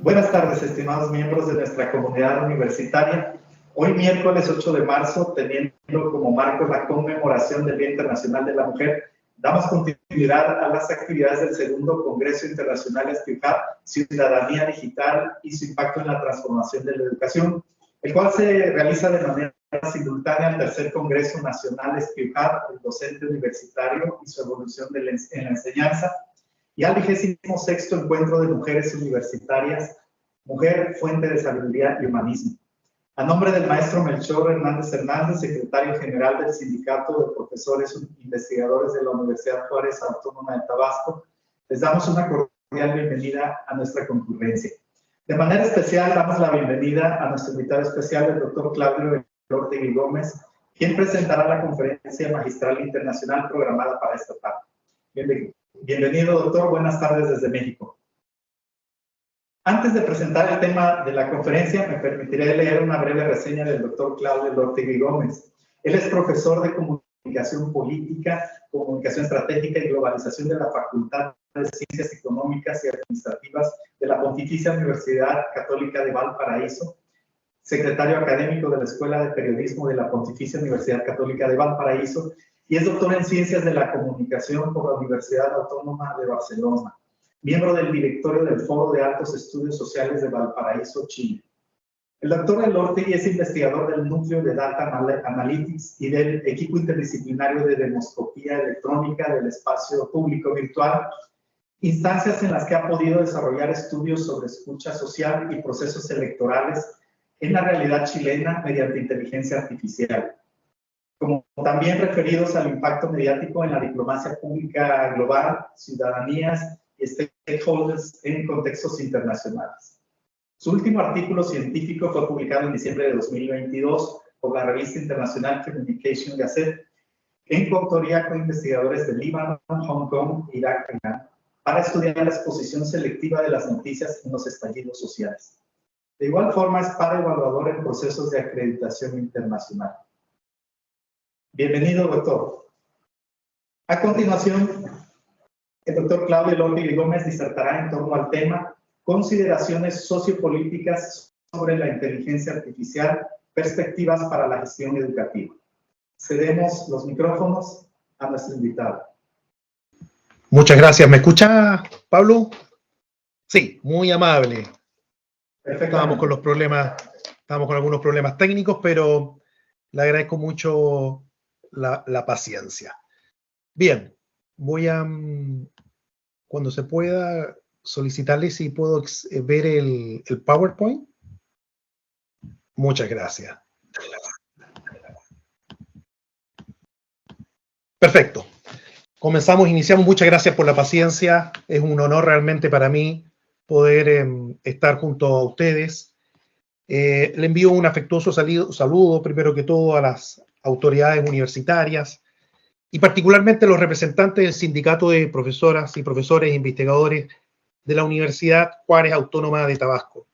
Buenas tardes, estimados miembros de nuestra comunidad universitaria. Hoy, miércoles 8 de marzo, teniendo como marco la conmemoración del Día Internacional de la Mujer, damos continuidad a las actividades del segundo Congreso Internacional STUHAT, Ciudadanía Digital y su impacto en la transformación de la educación, el cual se realiza de manera simultánea al tercer Congreso Nacional STUHAT, el docente universitario y su evolución en la enseñanza, y al 26º Encuentro de Mujeres Universitarias, Mujer, Fuente de Sabiduría y Humanismo. A nombre del maestro Melchor Hernández Hernández, secretario general del Sindicato de Profesores Investigadores de la Universidad Juárez Autónoma de Tabasco, les damos una cordial bienvenida a nuestra concurrencia. De manera especial, damos la bienvenida a nuestro invitado especial, el doctor Claudio Elortegui Gómez, quien presentará la conferencia magistral internacional programada para esta tarde. Bienvenido, doctor. Buenas tardes desde México. Antes de presentar el tema de la conferencia, me permitiré leer una breve reseña del doctor Claudio Elortegui Gómez. Él es profesor de Comunicación Política, Comunicación Estratégica y Globalización de la Facultad de Ciencias Económicas y Administrativas de la Pontificia Universidad Católica de Valparaíso, secretario académico de la Escuela de Periodismo de la Pontificia Universidad Católica de Valparaíso y es doctor en Ciencias de la Comunicación por la Universidad Autónoma de Barcelona, miembro del directorio del Foro de Altos Estudios Sociales de Valparaíso, Chile. El doctor Elortegui es investigador del Núcleo de Data Analytics y del equipo interdisciplinario de demoscopía electrónica del espacio público virtual, instancias en las que ha podido desarrollar estudios sobre escucha social y procesos electorales en la realidad chilena mediante inteligencia artificial, como también referidos al impacto mediático en la diplomacia pública global, ciudadanías y stakeholders en contextos internacionales. Su último artículo científico fue publicado en diciembre de 2022 por la revista internacional Communication Gazette, en coautoría con investigadores de Líbano, Hong Kong, Irak y Irán, para estudiar la exposición selectiva de las noticias en los estallidos sociales. De igual forma, es par evaluador en procesos de acreditación internacional. Bienvenido, doctor. A continuación, el doctor Claudio Elortegui Gómez disertará en torno al tema Consideraciones sociopolíticas sobre la inteligencia artificial, perspectivas para la gestión educativa. Cedemos los micrófonos a nuestro invitado. Muchas gracias. ¿Me escucha, Pablo? Sí, muy amable. Estábamos con algunos problemas técnicos, pero le agradezco mucho la paciencia. Bien, voy a, cuando se pueda, solicitarle si puedo ver el PowerPoint. Muchas gracias. Perfecto. Iniciamos. Muchas gracias por la paciencia. Es un honor realmente para mí poder estar junto a ustedes. Le envío un afectuoso saludo, primero que todo, a las autoridades universitarias y particularmente a los representantes del Sindicato de Profesoras y Profesores e Investigadores de la Universidad Juárez Autónoma de Tabasco.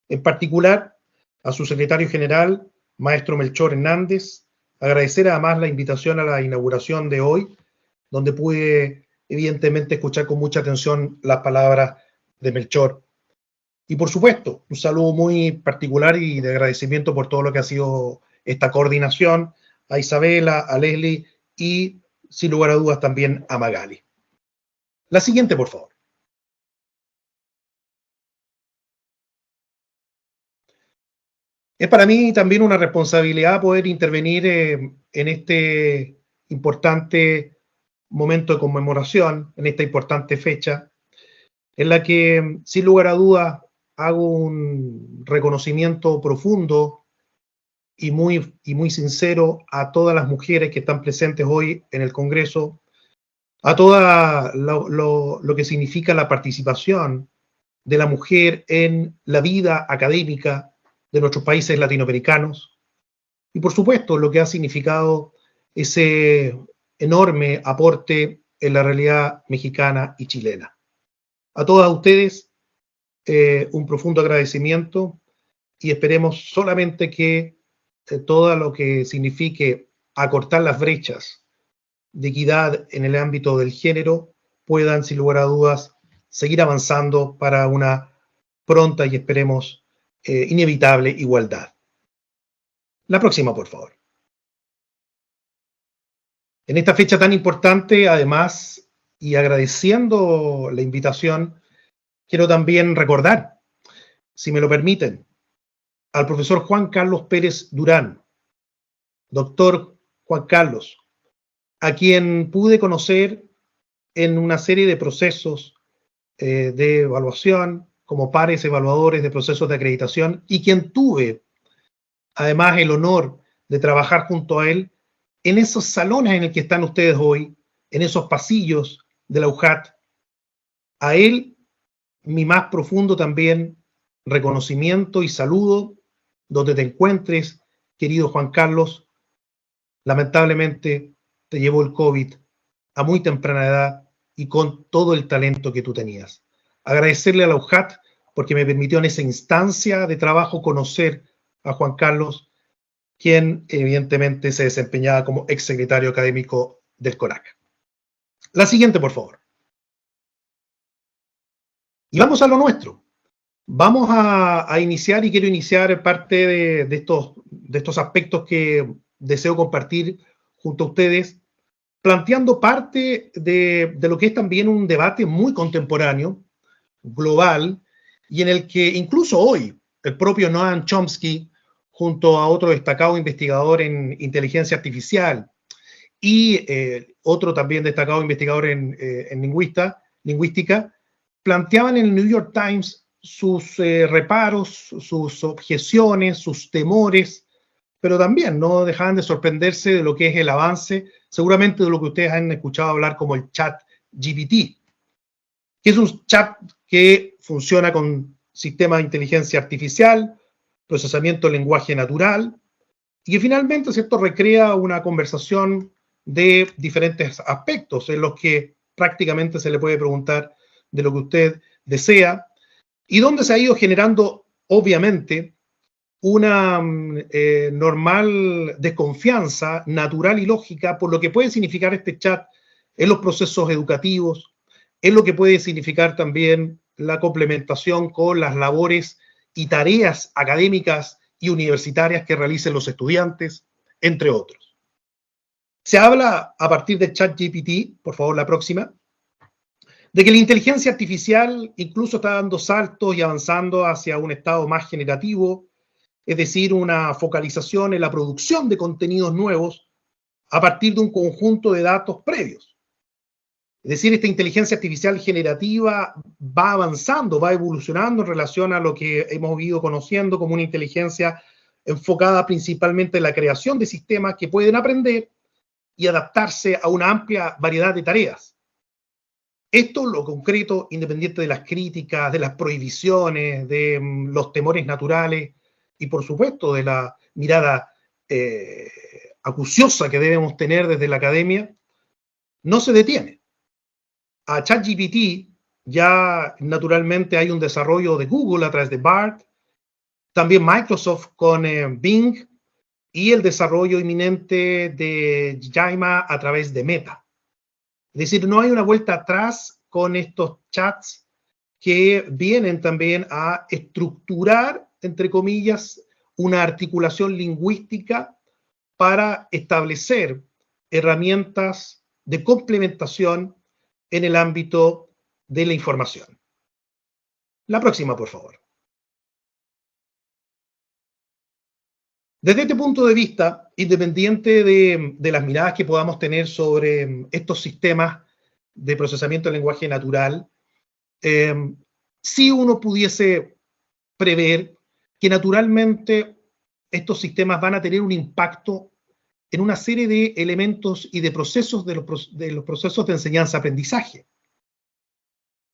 En particular, a su secretario general, maestro Melchor Hernández, agradecer además la invitación a la inauguración de hoy, donde pude evidentemente escuchar con mucha atención las palabras de Melchor. Y por supuesto, un saludo muy particular y de agradecimiento por todo lo que ha sido esta coordinación, a Isabela, a Leslie y, sin lugar a dudas, también a Magali. La siguiente, por favor. Es para mí también una responsabilidad poder intervenir en este importante momento de conmemoración, en esta importante fecha, en la que, sin lugar a dudas, hago un reconocimiento profundo y muy sincero a todas las mujeres que están presentes hoy en el Congreso, a todo lo que significa la participación de la mujer en la vida académica de nuestros países latinoamericanos y, por supuesto, lo que ha significado ese enorme aporte en la realidad mexicana y chilena. A todas ustedes, un profundo agradecimiento y esperemos solamente que todo lo que signifique acortar las brechas de equidad en el ámbito del género puedan, sin lugar a dudas, seguir avanzando para una pronta y esperemos inevitable igualdad. La próxima, por favor. En esta fecha tan importante, además, y agradeciendo la invitación, quiero también recordar, si me lo permiten, al profesor Juan Carlos Pérez Durán, doctor Juan Carlos, a quien pude conocer en una serie de procesos de evaluación, como pares evaluadores de procesos de acreditación, y quien tuve, además, el honor de trabajar junto a él en esos salones en el que están ustedes hoy, en esos pasillos de la UJAT. A él, mi más profundo también reconocimiento y saludo, donde te encuentres, querido Juan Carlos. Lamentablemente te llevó el COVID a muy temprana edad y con todo el talento que tú tenías. Agradecerle a la UJAT porque me permitió en esa instancia de trabajo conocer a Juan Carlos, quien evidentemente se desempeñaba como exsecretario académico del CONAC. La siguiente, por favor. Y vamos a lo nuestro. Vamos a iniciar, y quiero iniciar parte de estos aspectos que deseo compartir junto a ustedes, planteando parte de lo que es también un debate muy contemporáneo, global, y en el que incluso hoy el propio Noam Chomsky, junto a otro destacado investigador en inteligencia artificial y otro también destacado investigador en lingüística, planteaban en el New York Times sus reparos, sus objeciones, sus temores, pero también no dejaban de sorprenderse de lo que es el avance, seguramente de lo que ustedes han escuchado hablar como el chat GPT, que es un chat que funciona con sistemas de inteligencia artificial, procesamiento de lenguaje natural, y que finalmente, ¿cierto?, recrea una conversación de diferentes aspectos en los que prácticamente se le puede preguntar de lo que usted desea, y donde se ha ido generando, obviamente, una normal desconfianza natural y lógica por lo que puede significar este chat en los procesos educativos, en lo que puede significar también la complementación con las labores y tareas académicas y universitarias que realicen los estudiantes, entre otros. Se habla a partir de ChatGPT, por favor la próxima, de que la inteligencia artificial incluso está dando saltos y avanzando hacia un estado más generativo, es decir, una focalización en la producción de contenidos nuevos a partir de un conjunto de datos previos. Es decir, esta inteligencia artificial generativa va avanzando, va evolucionando en relación a lo que hemos ido conociendo como una inteligencia enfocada principalmente en la creación de sistemas que pueden aprender y adaptarse a una amplia variedad de tareas. Esto, lo concreto, independiente de las críticas, de las prohibiciones, de los temores naturales y, por supuesto, de la mirada acuciosa que debemos tener desde la academia, no se detiene. A ChatGPT ya naturalmente hay un desarrollo de Google a través de BART, también Microsoft con Bing y el desarrollo inminente de Llama a través de Meta. Es decir, no hay una vuelta atrás con estos chats que vienen también a estructurar, entre comillas, una articulación lingüística para establecer herramientas de complementación en el ámbito de la información. La próxima, por favor. Desde este punto de vista, independiente de las miradas que podamos tener sobre estos sistemas de procesamiento del lenguaje natural, si uno pudiese prever que naturalmente estos sistemas van a tener un impacto en una serie de elementos y de procesos de los procesos de enseñanza-aprendizaje.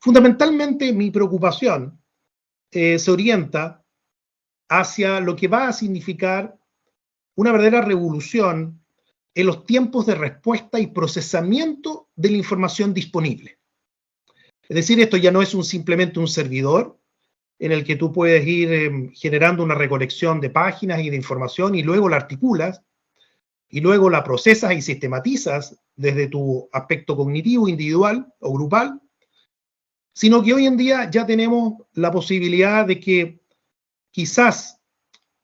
Fundamentalmente, mi preocupación se orienta hacia lo que va a significar una verdadera revolución en los tiempos de respuesta y procesamiento de la información disponible. Es decir, esto ya no es simplemente un servidor en el que tú puedes ir generando una recolección de páginas y de información y luego la articulas y luego la procesas y sistematizas desde tu aspecto cognitivo, individual o grupal, sino que hoy en día ya tenemos la posibilidad de que quizás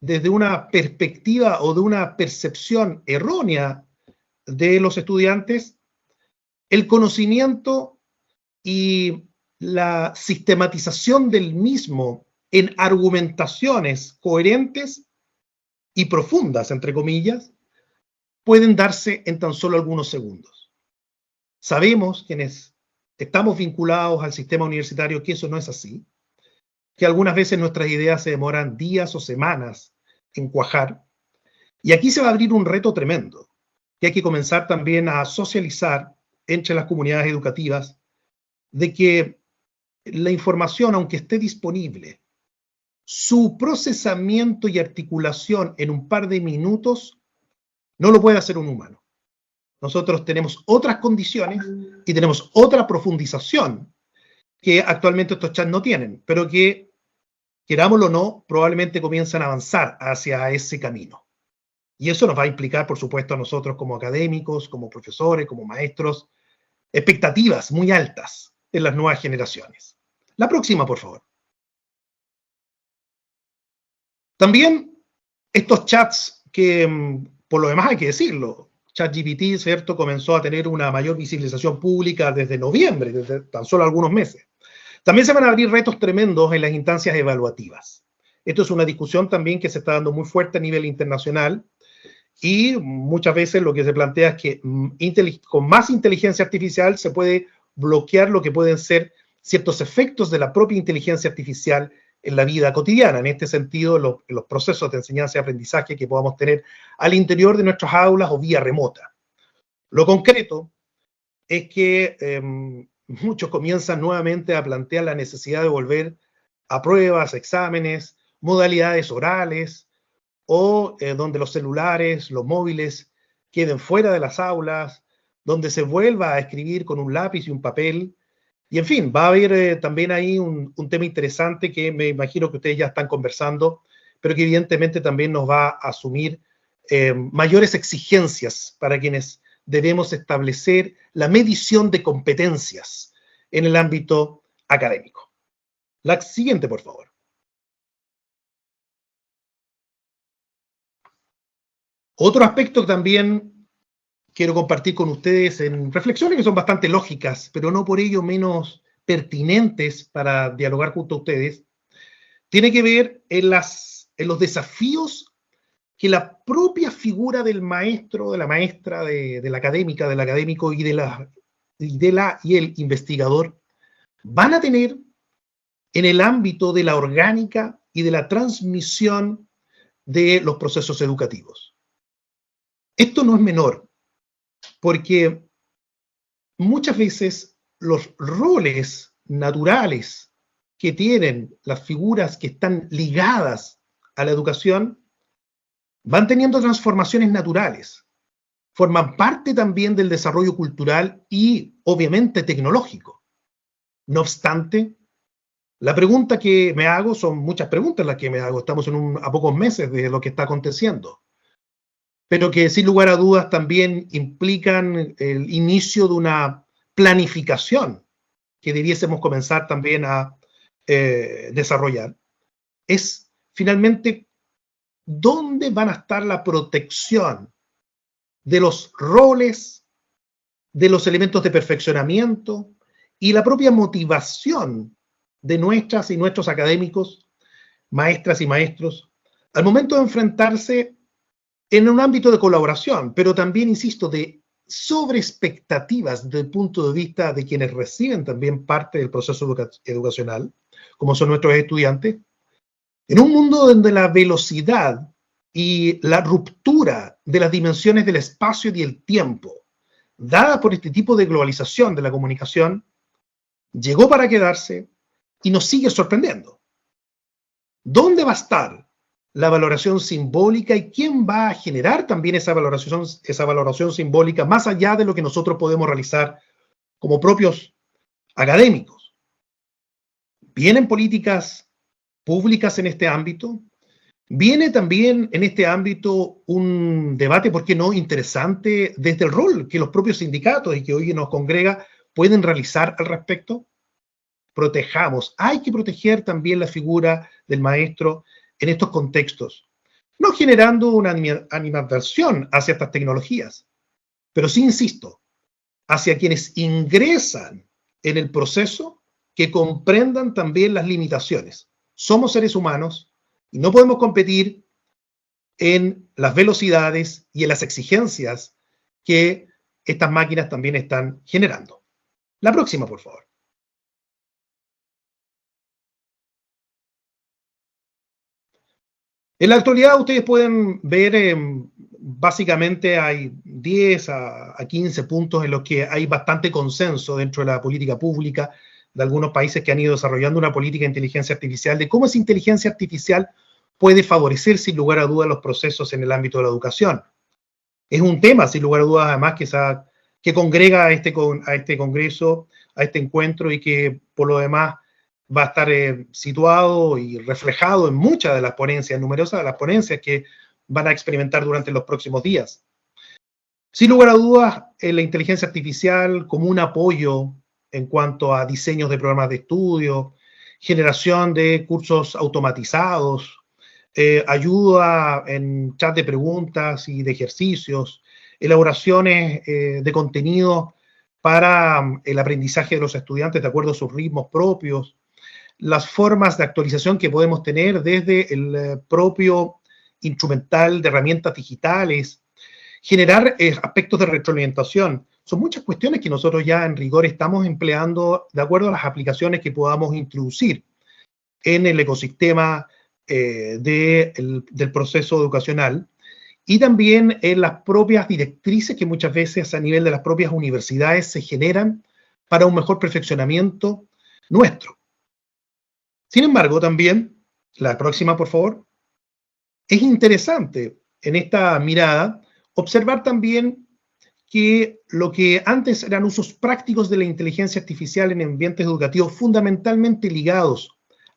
desde una perspectiva o de una percepción errónea de los estudiantes, el conocimiento y la sistematización del mismo en argumentaciones coherentes y profundas, entre comillas, pueden darse en tan solo algunos segundos. Sabemos, quienes estamos vinculados al sistema universitario, que eso no es así, que algunas veces nuestras ideas se demoran días o semanas en cuajar, y aquí se va a abrir un reto tremendo, que hay que comenzar también a socializar entre las comunidades educativas, de que la información, aunque esté disponible, su procesamiento y articulación en un par de minutos no lo puede hacer un humano. Nosotros tenemos otras condiciones y tenemos otra profundización que actualmente estos chats no tienen, pero que, querámoslo o no, probablemente comienzan a avanzar hacia ese camino. Y eso nos va a implicar, por supuesto, a nosotros como académicos, como profesores, como maestros, expectativas muy altas en las nuevas generaciones. La próxima, por favor. También estos chats que, por lo demás hay que decirlo, ChatGPT, ¿cierto?, comenzó a tener una mayor visibilización pública desde noviembre, desde tan solo algunos meses. También se van a abrir retos tremendos en las instancias evaluativas. Esto es una discusión también que se está dando muy fuerte a nivel internacional y muchas veces lo que se plantea es que con más inteligencia artificial se puede bloquear lo que pueden ser ciertos efectos de la propia inteligencia artificial en la vida cotidiana. En este sentido, los procesos de enseñanza y aprendizaje que podamos tener al interior de nuestras aulas o vía remota. Lo concreto es que muchos comienzan nuevamente a plantear la necesidad de volver a pruebas, exámenes, modalidades orales, o donde los celulares, los móviles queden fuera de las aulas, donde se vuelva a escribir con un lápiz y un papel. Y en fin, va a haber también ahí un tema interesante que me imagino que ustedes ya están conversando, pero que evidentemente también nos va a asumir mayores exigencias para quienes debemos establecer la medición de competencias en el ámbito académico. La siguiente, por favor. Otro aspecto que también quiero compartir con ustedes en reflexiones que son bastante lógicas, pero no por ello menos pertinentes para dialogar junto a ustedes, tiene que ver en los desafíos que la propia figura del maestro, de la maestra, de la académica, del académico y el investigador van a tener en el ámbito de la orgánica y de la transmisión de los procesos educativos. Esto no es menor, porque muchas veces los roles naturales que tienen las figuras que están ligadas a la educación van teniendo transformaciones naturales, forman parte también del desarrollo cultural y obviamente tecnológico. No obstante, la pregunta que me hago, son muchas preguntas las que me hago, estamos a pocos meses de lo que está aconteciendo, pero que sin lugar a dudas también implican el inicio de una planificación que debiésemos comenzar también a desarrollar. Es finalmente dónde van a estar la protección de los roles, de los elementos de perfeccionamiento y la propia motivación de nuestras y nuestros académicos, maestras y maestros, al momento de enfrentarse en un ámbito de colaboración, pero también, insisto, de sobreexpectativas desde el punto de vista de quienes reciben también parte del proceso educacional, como son nuestros estudiantes, en un mundo donde la velocidad y la ruptura de las dimensiones del espacio y el tiempo, dada por este tipo de globalización de la comunicación, llegó para quedarse y nos sigue sorprendiendo. ¿Dónde va a estar la valoración simbólica y quién va a generar también esa valoración simbólica más allá de lo que nosotros podemos realizar como propios académicos? ¿Vienen políticas públicas en este ámbito? Viene también en este ámbito un debate, ¿por qué no?, interesante desde el rol que los propios sindicatos y que hoy nos congrega pueden realizar al respecto. protejamos. Hay que proteger también la figura del maestro en estos contextos, no generando una animadversión hacia estas tecnologías, pero sí, insisto, hacia quienes ingresan en el proceso, que comprendan también las limitaciones. Somos seres humanos y no podemos competir en las velocidades y en las exigencias que estas máquinas también están generando. La próxima, por favor. En la actualidad ustedes pueden ver, básicamente hay 10 a 15 puntos en los que hay bastante consenso dentro de la política pública de algunos países que han ido desarrollando una política de inteligencia artificial, de cómo esa inteligencia artificial puede favorecer sin lugar a dudas los procesos en el ámbito de la educación. Es un tema, sin lugar a dudas, además, que congrega a este congreso, a este encuentro, y que por lo demás va a estar situado y reflejado en muchas de las ponencias, numerosas de las ponencias que van a experimentar durante los próximos días. Sin lugar a dudas, la inteligencia artificial como un apoyo en cuanto a diseños de programas de estudio, generación de cursos automatizados, ayuda en chat de preguntas y de ejercicios, elaboraciones de contenido para el aprendizaje de los estudiantes de acuerdo a sus ritmos propios, las formas de actualización que podemos tener desde el propio instrumental de herramientas digitales, generar aspectos de retroalimentación. Son muchas cuestiones que nosotros ya en rigor estamos empleando de acuerdo a las aplicaciones que podamos introducir en el ecosistema del proceso educacional, y también en las propias directrices que muchas veces a nivel de las propias universidades se generan para un mejor perfeccionamiento nuestro. Sin embargo, también, la próxima, por favor, es interesante en esta mirada observar también que lo que antes eran usos prácticos de la inteligencia artificial en ambientes educativos fundamentalmente ligados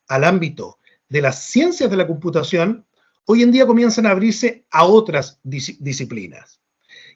al ámbito de las ciencias de la computación, hoy en día comienzan a abrirse a otras disciplinas.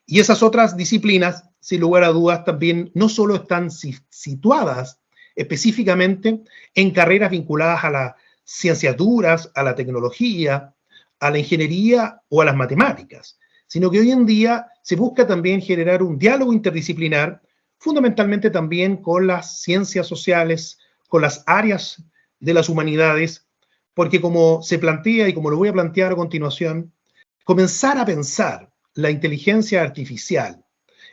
Y esas otras disciplinas, sin lugar a dudas, también no solo están situadas específicamente en carreras vinculadas a las ciencias duras, a la tecnología, a la ingeniería o a las matemáticas, sino que hoy en día se busca también generar un diálogo interdisciplinar, fundamentalmente también con las ciencias sociales, con las áreas de las humanidades, porque como se plantea y como lo voy a plantear a continuación, comenzar a pensar la inteligencia artificial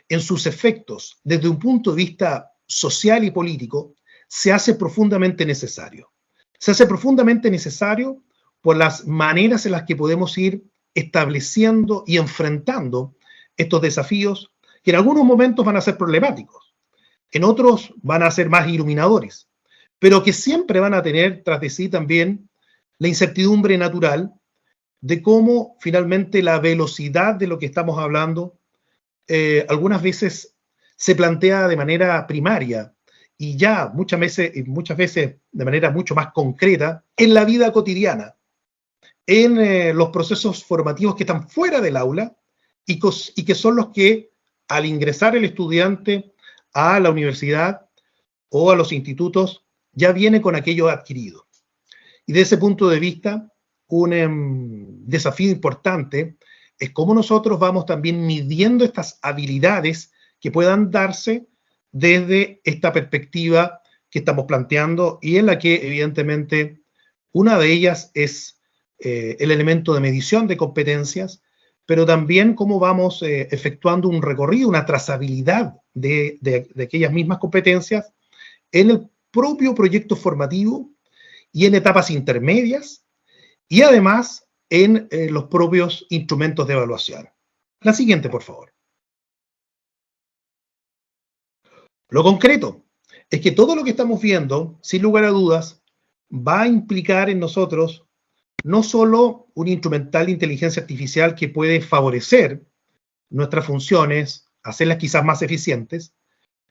en sus efectos desde un punto de vista social y político se hace profundamente necesario. Se hace profundamente necesario por las maneras en las que podemos ir estableciendo y enfrentando estos desafíos que en algunos momentos van a ser problemáticos, en otros van a ser más iluminadores, pero que siempre van a tener tras de sí también la incertidumbre natural de cómo finalmente la velocidad de lo que estamos hablando algunas veces se plantea de manera primaria y ya muchas veces de manera mucho más concreta en la vida cotidiana, en los procesos formativos que están fuera del aula y que son los que al ingresar el estudiante a la universidad o a los institutos ya viene con aquello adquirido. Y desde ese punto de vista, un desafío importante es cómo nosotros vamos también midiendo estas habilidades que puedan darse desde esta perspectiva que estamos planteando y en la que evidentemente una de ellas es el elemento de medición de competencias, pero también cómo vamos efectuando un recorrido, una trazabilidad de aquellas mismas competencias en el propio proyecto formativo y en etapas intermedias, y además en los propios instrumentos de evaluación. La siguiente, por favor. Lo concreto es que todo lo que estamos viendo, sin lugar a dudas, va a implicar en nosotros no solo un instrumental de inteligencia artificial que puede favorecer nuestras funciones, hacerlas quizás más eficientes,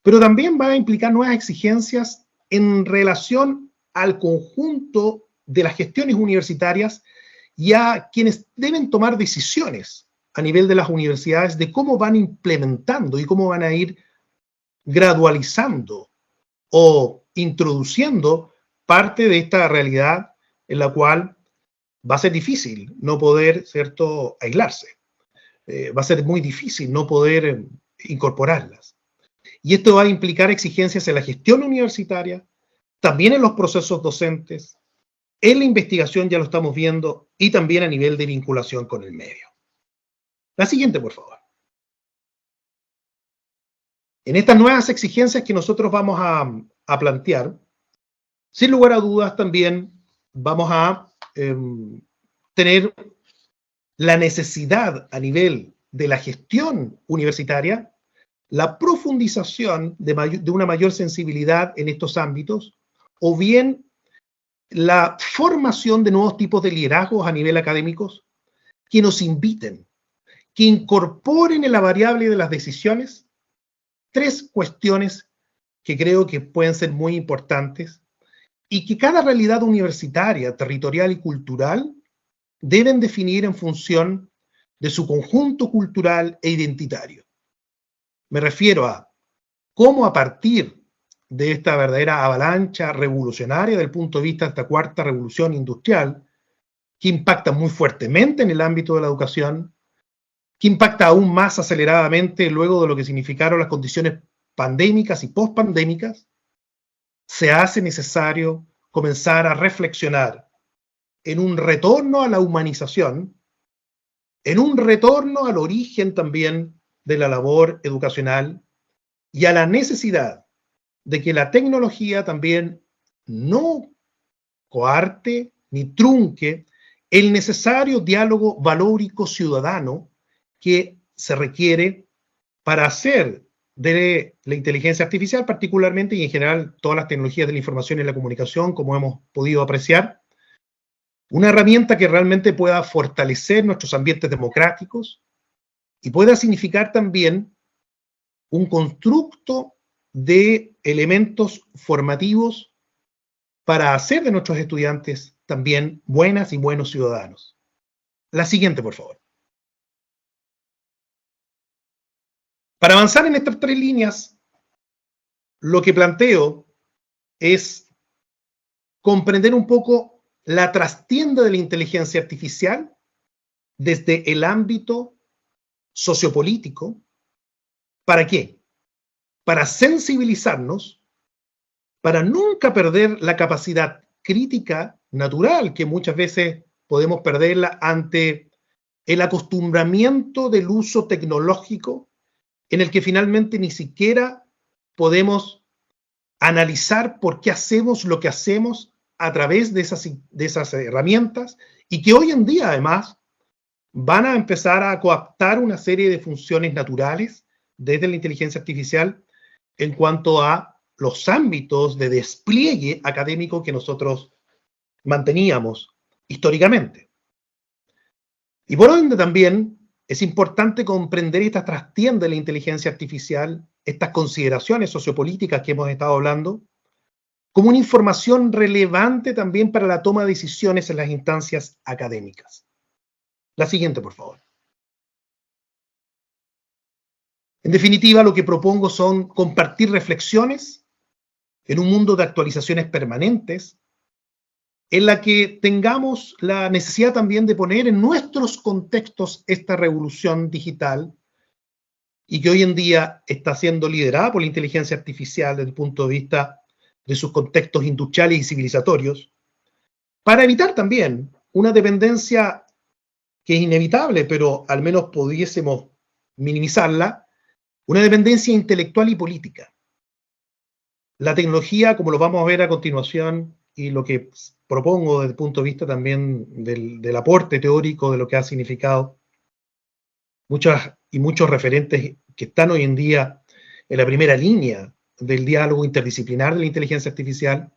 pero también va a implicar nuevas exigencias en relación al conjunto de las gestiones universitarias y a quienes deben tomar decisiones a nivel de las universidades de cómo van implementando y cómo van a ir gradualizando o introduciendo parte de esta realidad en la cual va a ser difícil no poder, ¿cierto?, aislarse. Va a ser muy difícil no poder incorporarlas. Y esto va a implicar exigencias en la gestión universitaria, también en los procesos docentes, en la investigación, ya lo estamos viendo, y también a nivel de vinculación con el medio. La siguiente, por favor. En estas nuevas exigencias que nosotros vamos a plantear, sin lugar a dudas también vamos a tener la necesidad a nivel de la gestión universitaria, la profundización de una mayor sensibilidad en estos ámbitos, o bien la formación de nuevos tipos de liderazgos a nivel académicos que nos inviten, que incorporen en la variable de las decisiones tres cuestiones que creo que pueden ser muy importantes y que cada realidad universitaria, territorial y cultural deben definir en función de su conjunto cultural e identitario. Me refiero a cómo a partir de esta verdadera avalancha revolucionaria del punto de vista de esta cuarta revolución industrial, que impacta muy fuertemente en el ámbito de la educación, que impacta aún más aceleradamente luego de lo que significaron las condiciones pandémicas y pospandémicas, se hace necesario comenzar a reflexionar en un retorno a la humanización, en un retorno al origen también de la labor educacional y a la necesidad de que la tecnología también no coarte ni trunque el necesario diálogo valórico ciudadano que se requiere para hacer de la inteligencia artificial particularmente y en general todas las tecnologías de la información y la comunicación, como hemos podido apreciar, una herramienta que realmente pueda fortalecer nuestros ambientes democráticos y pueda significar también un constructo de elementos formativos para hacer de nuestros estudiantes también buenas y buenos ciudadanos. La siguiente, por favor. Para avanzar en estas tres líneas, lo que planteo es comprender un poco la trastienda de la inteligencia artificial desde el ámbito sociopolítico. ¿Para qué? Para sensibilizarnos, para nunca perder la capacidad crítica natural, que muchas veces podemos perderla ante el acostumbramiento del uso tecnológico, en el que finalmente ni siquiera podemos analizar por qué hacemos lo que hacemos a través de esas herramientas, y que hoy en día además van a empezar a coaptar una serie de funciones naturales desde la inteligencia artificial en cuanto a los ámbitos de despliegue académico que nosotros manteníamos históricamente. Y por ende también es importante comprender esta trastienda de la inteligencia artificial, estas consideraciones sociopolíticas que hemos estado hablando, como una información relevante también para la toma de decisiones en las instancias académicas. La siguiente, por favor. En definitiva, lo que propongo son compartir reflexiones en un mundo de actualizaciones permanentes, en la que tengamos la necesidad también de poner en nuestros contextos esta revolución digital y que hoy en día está siendo liderada por la inteligencia artificial desde el punto de vista de sus contextos industriales y civilizatorios, para evitar también una dependencia que es inevitable, pero al menos pudiésemos minimizarla, una dependencia intelectual y política. La tecnología, como lo vamos a ver a continuación, y lo que propongo desde el punto de vista también del aporte teórico de lo que ha significado muchos referentes que están hoy en día en la primera línea del diálogo interdisciplinar de la inteligencia artificial,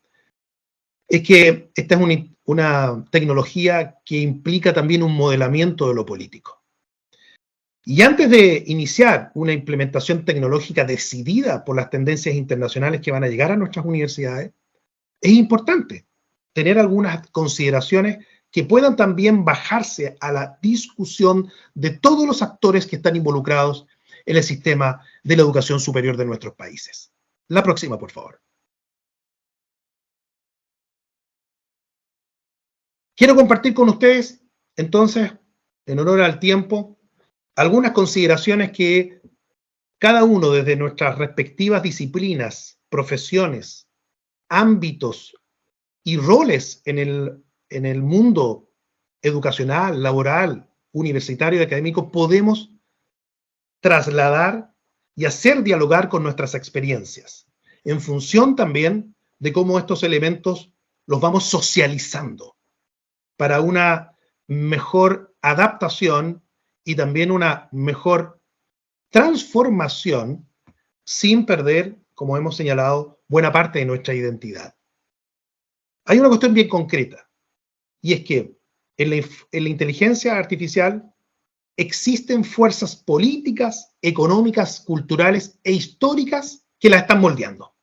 es que esta es una tecnología que implica también un modelamiento de lo político. Y antes de iniciar una implementación tecnológica decidida por las tendencias internacionales que van a llegar a nuestras universidades, es importante tener algunas consideraciones que puedan también bajarse a la discusión de todos los actores que están involucrados en el sistema de la educación superior de nuestros países. La próxima, por favor. Quiero compartir con ustedes, entonces, en honor al tiempo, algunas consideraciones que cada uno desde nuestras respectivas disciplinas, profesiones, ámbitos y roles en el mundo educacional, laboral, universitario y académico podemos trasladar y hacer dialogar con nuestras experiencias, en función también de cómo estos elementos los vamos socializando para una mejor adaptación y también una mejor transformación sin perder, como hemos señalado, buena parte de nuestra identidad. Hay una cuestión bien concreta, y es que en la inteligencia artificial existen fuerzas políticas, económicas, culturales e históricas que la están moldeando.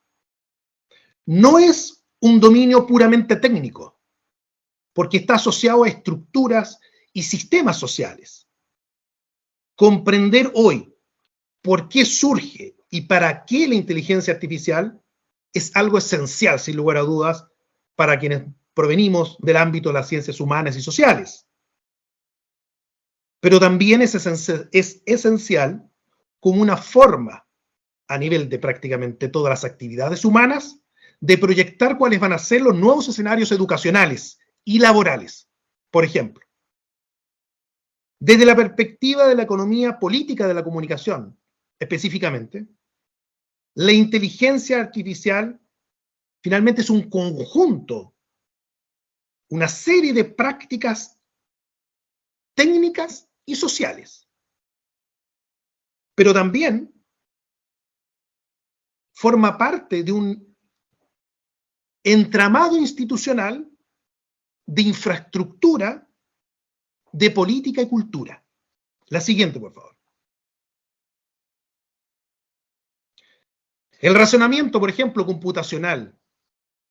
No es un dominio puramente técnico, porque está asociado a estructuras y sistemas sociales. Comprender hoy por qué surge y para qué la inteligencia artificial es algo esencial, sin lugar a dudas, para quienes provenimos del ámbito de las ciencias humanas y sociales. Pero también es esencial como una forma, a nivel de prácticamente todas las actividades humanas, de proyectar cuáles van a ser los nuevos escenarios educacionales y laborales. Por ejemplo, desde la perspectiva de la economía política de la comunicación, específicamente, la inteligencia artificial finalmente es un conjunto, una serie de prácticas técnicas y sociales. Pero también forma parte de un entramado institucional de infraestructura, de política y cultura. La siguiente, por favor. El razonamiento, por ejemplo, computacional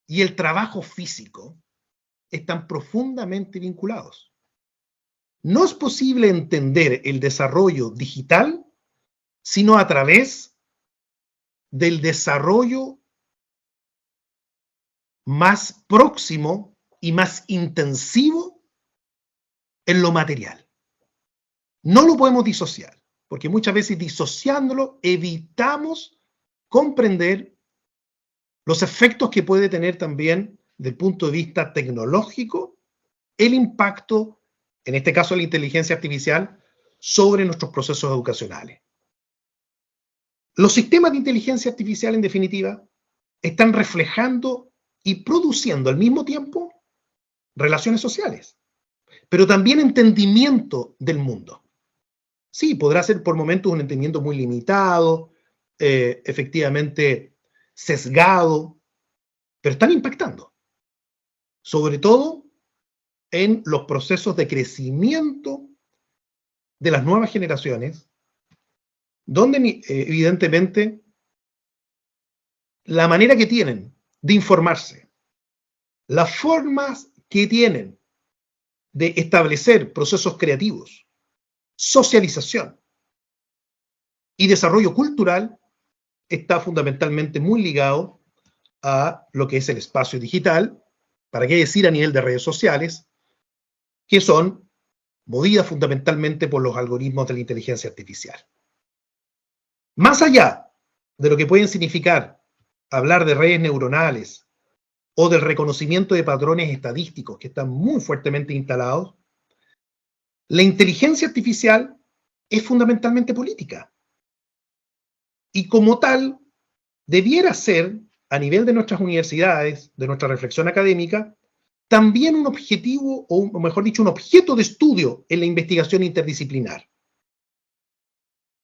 y el trabajo físico están profundamente vinculados. No es posible entender el desarrollo digital sino a través del desarrollo más próximo y más intensivo en lo material. No lo podemos disociar, porque muchas veces disociándolo evitamos comprender los efectos que puede tener también desde el punto de vista tecnológico el impacto, en este caso la inteligencia artificial, sobre nuestros procesos educacionales. Los sistemas de inteligencia artificial, en definitiva, están reflejando y produciendo al mismo tiempo relaciones sociales, pero también entendimiento del mundo. Sí, podrá ser por momentos un entendimiento muy limitado, efectivamente sesgado, pero están impactando, sobre todo en los procesos de crecimiento de las nuevas generaciones, donde evidentemente la manera que tienen de informarse, las formas que tienen de establecer procesos creativos, socialización y desarrollo cultural está fundamentalmente muy ligado a lo que es el espacio digital, para qué decir a nivel de redes sociales, que son movidas fundamentalmente por los algoritmos de la inteligencia artificial. Más allá de lo que pueden significar hablar de redes neuronales o del reconocimiento de patrones estadísticos que están muy fuertemente instalados, la inteligencia artificial es fundamentalmente política. Y como tal, debiera ser, a nivel de nuestras universidades, de nuestra reflexión académica, también un objetivo, o mejor dicho, un objeto de estudio en la investigación interdisciplinar.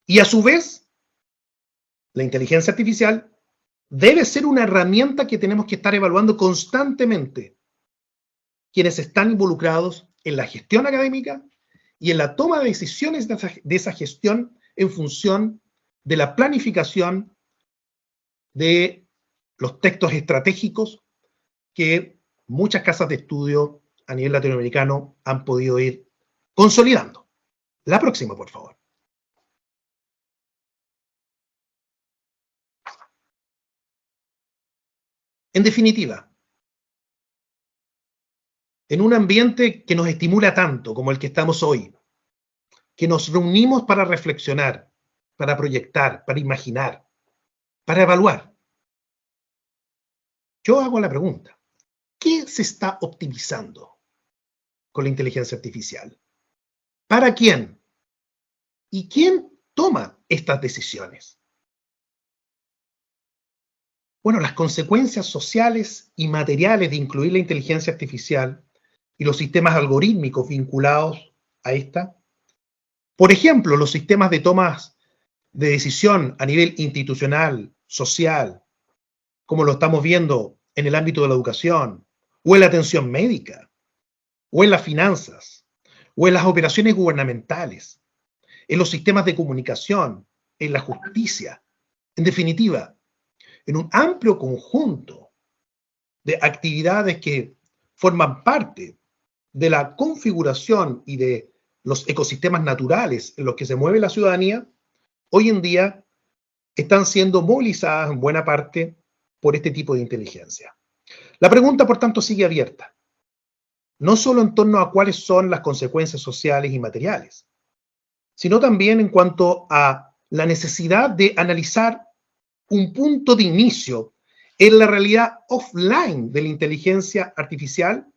Y a su vez, la inteligencia artificial debe ser una herramienta que tenemos que estar evaluando constantemente quienes están involucrados en la gestión académica y en la toma de decisiones de esa gestión en función de la planificación de los textos estratégicos que muchas casas de estudio a nivel latinoamericano han podido ir consolidando. La próxima, por favor. En definitiva, en un ambiente que nos estimula tanto como el que estamos hoy, que nos reunimos para reflexionar, para proyectar, para imaginar, para evaluar. Yo hago la pregunta, ¿qué se está optimizando con la inteligencia artificial? ¿Para quién? ¿Y quién toma estas decisiones? Bueno, las consecuencias sociales y materiales de incluir la inteligencia artificial y los sistemas algorítmicos vinculados a esta. Por ejemplo, los sistemas de tomas de decisión a nivel institucional, social, como lo estamos viendo en el ámbito de la educación, o en la atención médica, o en las finanzas, o en las operaciones gubernamentales, en los sistemas de comunicación, en la justicia. En definitiva, en un amplio conjunto de actividades que forman parte de la configuración y de los ecosistemas naturales en los que se mueve la ciudadanía, hoy en día están siendo movilizadas en buena parte por este tipo de inteligencia. La pregunta, por tanto, sigue abierta, no solo en torno a cuáles son las consecuencias sociales y materiales, sino también en cuanto a la necesidad de analizar un punto de inicio en la realidad offline de la inteligencia artificial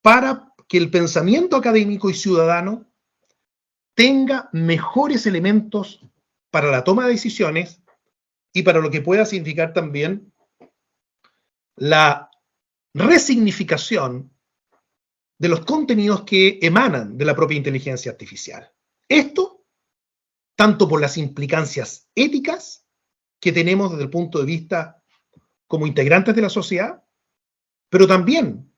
para que el pensamiento académico y ciudadano tenga mejores elementos para la toma de decisiones y para lo que pueda significar también la resignificación de los contenidos que emanan de la propia inteligencia artificial. Esto, tanto por las implicancias éticas que tenemos desde el punto de vista como integrantes de la sociedad, pero también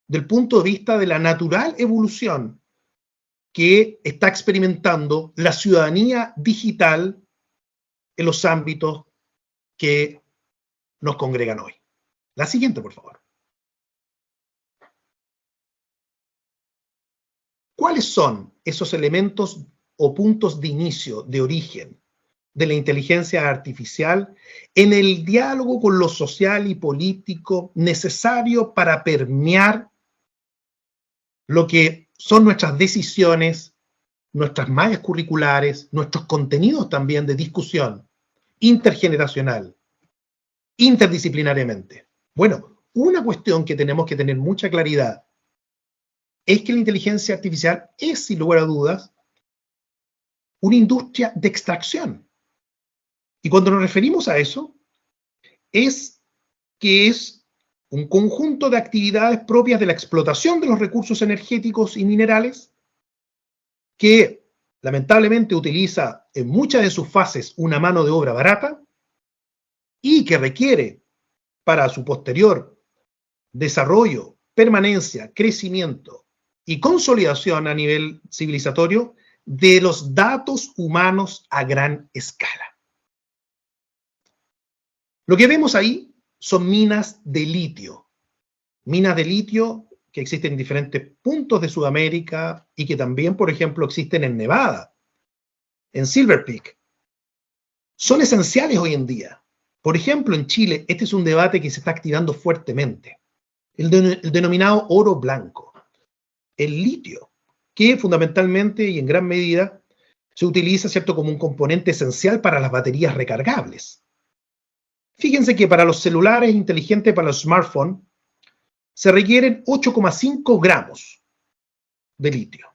del punto de vista de la natural evolución que está experimentando la ciudadanía digital en los ámbitos que nos congregan hoy. La siguiente, por favor. ¿Cuáles son esos elementos o puntos de inicio, de origen de la inteligencia artificial en el diálogo con lo social y político necesario para permear lo que son nuestras decisiones, nuestras mallas curriculares, nuestros contenidos también de discusión intergeneracional, interdisciplinariamente? Bueno, una cuestión que tenemos que tener mucha claridad es que la inteligencia artificial es, sin lugar a dudas, una industria de extracción. Y cuando nos referimos a eso, es que es un conjunto de actividades propias de la explotación de los recursos energéticos y minerales que lamentablemente utiliza en muchas de sus fases una mano de obra barata y que requiere para su posterior desarrollo, permanencia, crecimiento y consolidación a nivel civilizatorio de los datos humanos a gran escala. Lo que vemos ahí son minas de litio que existen en diferentes puntos de Sudamérica y que también, por ejemplo, existen en Nevada, en Silver Peak. Son esenciales hoy en día. Por ejemplo, en Chile, este es un debate que se está activando fuertemente, el denominado oro blanco, el litio, que fundamentalmente y en gran medida se utiliza, ¿cierto?, como un componente esencial para las baterías recargables. Fíjense que para los celulares inteligentes, para los smartphones, se requieren 8,5 gramos de litio.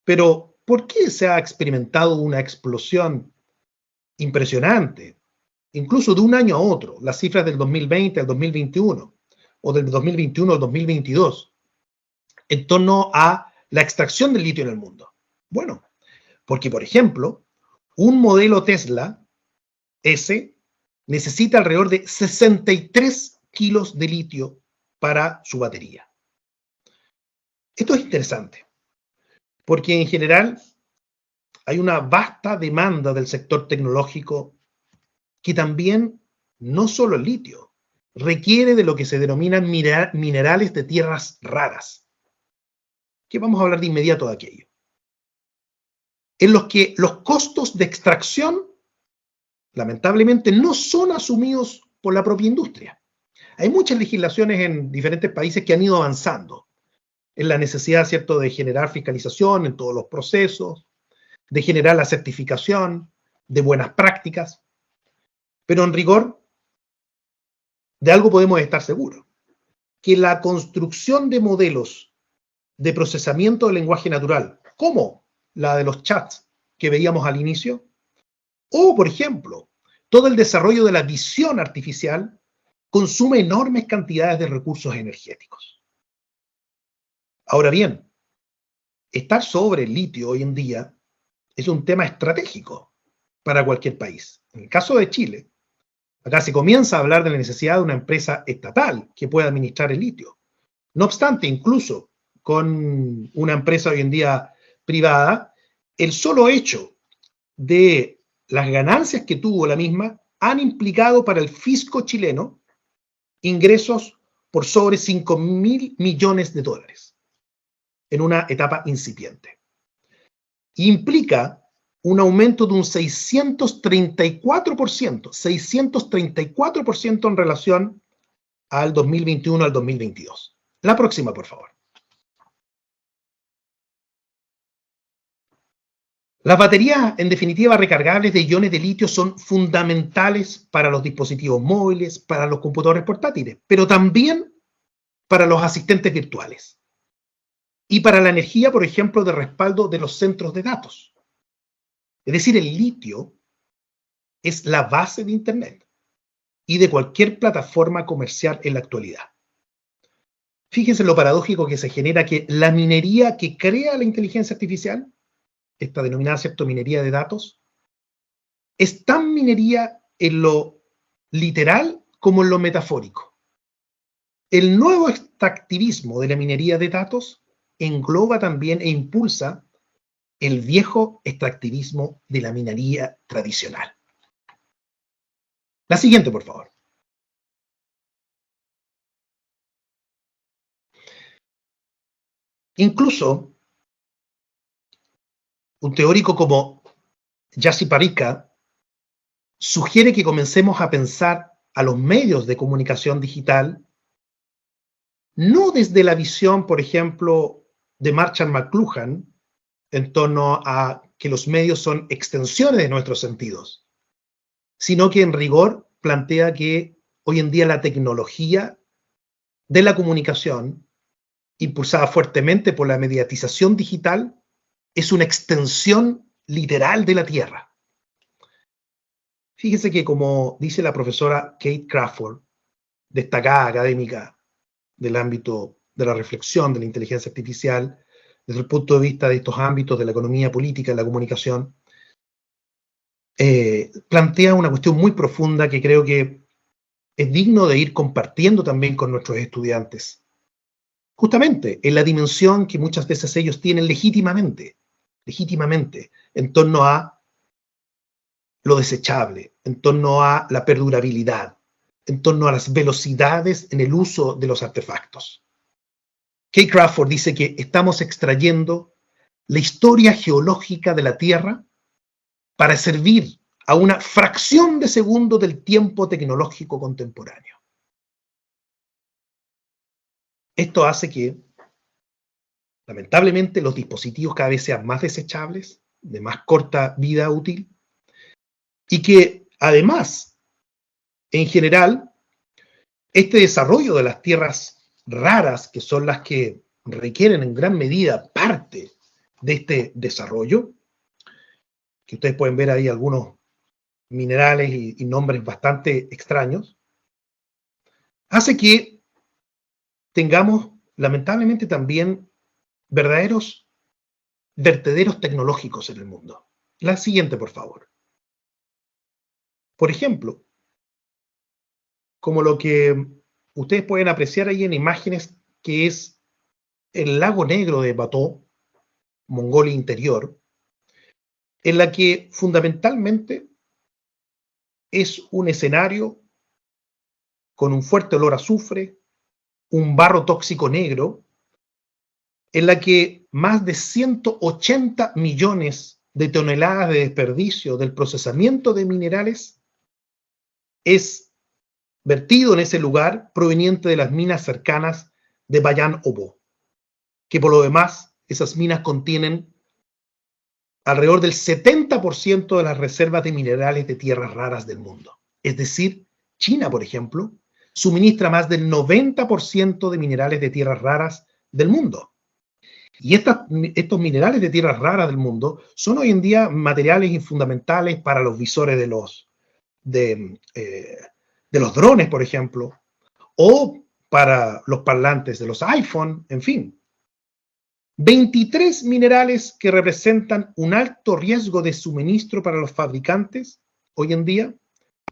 Pero, ¿por qué se ha experimentado una explosión impresionante, incluso de un año a otro, las cifras del 2020 al 2021, o del 2021 al 2022, en torno a la extracción del litio en el mundo? Bueno, porque, por ejemplo, un modelo Tesla S necesita alrededor de 63 kilos de litio para su batería. Esto es interesante, porque en general hay una vasta demanda del sector tecnológico que también, no solo el litio, requiere de lo que se denominan minerales de tierras raras, que vamos a hablar de inmediato de aquello, en los que los costos de extracción lamentablemente no son asumidos por la propia industria. Hay muchas legislaciones en diferentes países que han ido avanzando en la necesidad, ¿cierto?, de generar fiscalización en todos los procesos, de generar la certificación de buenas prácticas, pero en rigor, de algo podemos estar seguros, que la construcción de modelos de procesamiento del lenguaje natural, como la de los chats que veíamos al inicio, o, por ejemplo, todo el desarrollo de la visión artificial, consume enormes cantidades de recursos energéticos. Ahora bien, estar sobre el litio hoy en día es un tema estratégico para cualquier país. En el caso de Chile, acá se comienza a hablar de la necesidad de una empresa estatal que pueda administrar el litio. No obstante, incluso con una empresa hoy en día privada, el solo hecho de las ganancias que tuvo la misma han implicado para el fisco chileno ingresos por sobre 5.000 millones de dólares en una etapa incipiente. Implica un aumento de un 634% en relación al 2021 al 2022. La próxima, por favor. Las baterías, en definitiva, recargables de iones de litio son fundamentales para los dispositivos móviles, para los computadores portátiles, pero también para los asistentes virtuales y para la energía, por ejemplo, de respaldo de los centros de datos. Es decir, el litio es la base de Internet y de cualquier plataforma comercial en la actualidad. Fíjense lo paradójico que se genera, que la minería que crea la inteligencia artificial, esta denominada, ¿cierto?, minería de datos, es tan minería en lo literal como en lo metafórico. El nuevo extractivismo de la minería de datos engloba también e impulsa el viejo extractivismo de la minería tradicional. La siguiente, por favor. Incluso un teórico como Yassi Parikka sugiere que comencemos a pensar a los medios de comunicación digital no desde la visión, por ejemplo, de Marshall McLuhan en torno a que los medios son extensiones de nuestros sentidos, sino que en rigor plantea que hoy en día la tecnología de la comunicación, impulsada fuertemente por la mediatización digital, es una extensión literal de la Tierra. Fíjese que, como dice la profesora Kate Crawford, destacada académica del ámbito de la reflexión de la inteligencia artificial, desde el punto de vista de estos ámbitos de la economía política y la comunicación, plantea una cuestión muy profunda que creo que es digno de ir compartiendo también con nuestros estudiantes. Justamente en la dimensión que muchas veces ellos tienen legítimamente, en torno a lo desechable, en torno a la perdurabilidad, en torno a las velocidades en el uso de los artefactos. Kate Crawford dice que estamos extrayendo la historia geológica de la Tierra para servir a una fracción de segundo del tiempo tecnológico contemporáneo. Esto hace que, lamentablemente, los dispositivos cada vez sean más desechables, de más corta vida útil, y que, además, en general, este desarrollo de las tierras raras, que son las que requieren en gran medida parte de este desarrollo, que ustedes pueden ver ahí algunos minerales y nombres bastante extraños, hace que tengamos, lamentablemente, también verdaderos vertederos tecnológicos en el mundo. La siguiente, por favor. Por ejemplo, como lo que ustedes pueden apreciar ahí en imágenes, que es el lago negro de Bato, Mongolia Interior, en la que fundamentalmente es un escenario con un fuerte olor a azufre, un barro tóxico negro, en la que más de 180 millones de toneladas de desperdicio del procesamiento de minerales es vertido en ese lugar proveniente de las minas cercanas de Bayan Obo, que por lo demás esas minas contienen alrededor del 70% de las reservas de minerales de tierras raras del mundo. Es decir, China, por ejemplo, suministra más del 90% de minerales de tierras raras del mundo. Y estos minerales de tierras raras del mundo son hoy en día materiales fundamentales para los visores de los drones, por ejemplo, o para los parlantes de los iPhone, en fin. 23 minerales que representan un alto riesgo de suministro para los fabricantes hoy en día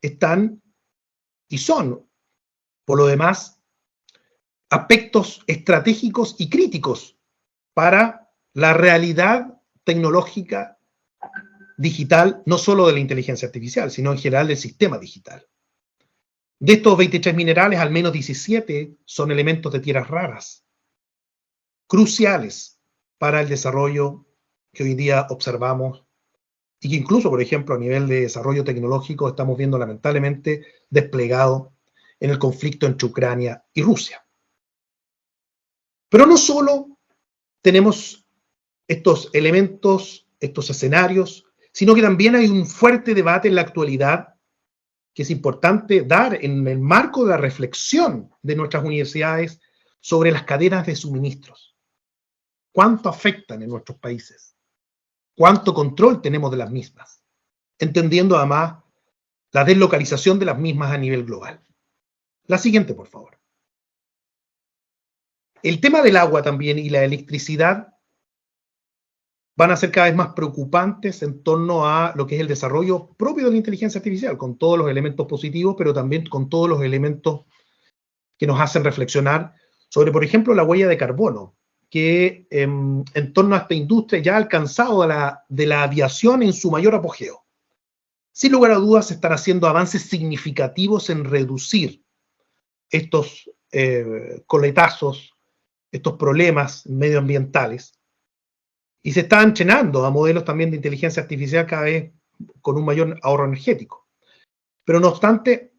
están y son, por lo demás, aspectos estratégicos y críticos para la realidad tecnológica digital, no solo de la inteligencia artificial, sino en general del sistema digital. De estos 23 minerales, al menos 17 son elementos de tierras raras, cruciales para el desarrollo que hoy día observamos y que incluso, por ejemplo, a nivel de desarrollo tecnológico estamos viendo lamentablemente desplegado en el conflicto entre Ucrania y Rusia. Pero no solo tenemos estos elementos, estos escenarios, sino que también hay un fuerte debate en la actualidad que es importante dar en el marco de la reflexión de nuestras universidades sobre las cadenas de suministros. ¿Cuánto afectan en nuestros países? ¿Cuánto control tenemos de las mismas? Entendiendo además la deslocalización de las mismas a nivel global. La siguiente, por favor. El tema del agua también y la electricidad van a ser cada vez más preocupantes en torno a lo que es el desarrollo propio de la inteligencia artificial, con todos los elementos positivos, pero también con todos los elementos que nos hacen reflexionar sobre, por ejemplo, la huella de carbono, que en torno a esta industria ya ha alcanzado de la aviación en su mayor apogeo. Sin lugar a dudas, se están haciendo avances significativos en reducir estos coletazos, estos problemas medioambientales, y se están entrenando a modelos también de inteligencia artificial cada vez con un mayor ahorro energético. Pero no obstante,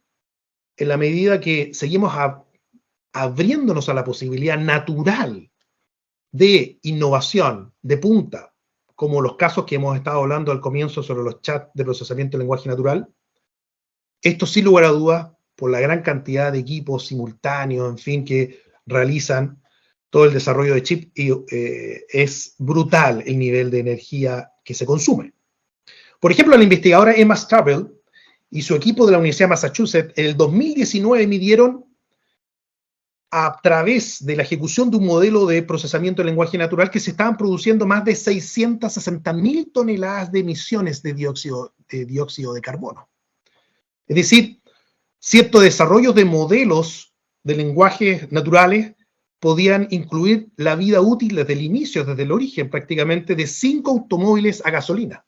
en la medida que seguimos abriéndonos a la posibilidad natural de innovación de punta, como los casos que hemos estado hablando al comienzo sobre los chats de procesamiento de lenguaje natural, esto sin lugar a dudas, por la gran cantidad de equipos simultáneos, en fin, que realizan todo el desarrollo de chip, es brutal el nivel de energía que se consume. Por ejemplo, la investigadora Emma Stabile y su equipo de la Universidad de Massachusetts en el 2019 midieron a través de la ejecución de un modelo de procesamiento de lenguaje natural que se estaban produciendo más de 660.000 toneladas de emisiones de dióxido de carbono. Es decir, ciertos desarrollos de modelos de lenguajes naturales podían incluir la vida útil desde el inicio, desde el origen prácticamente, de 5 automóviles a gasolina.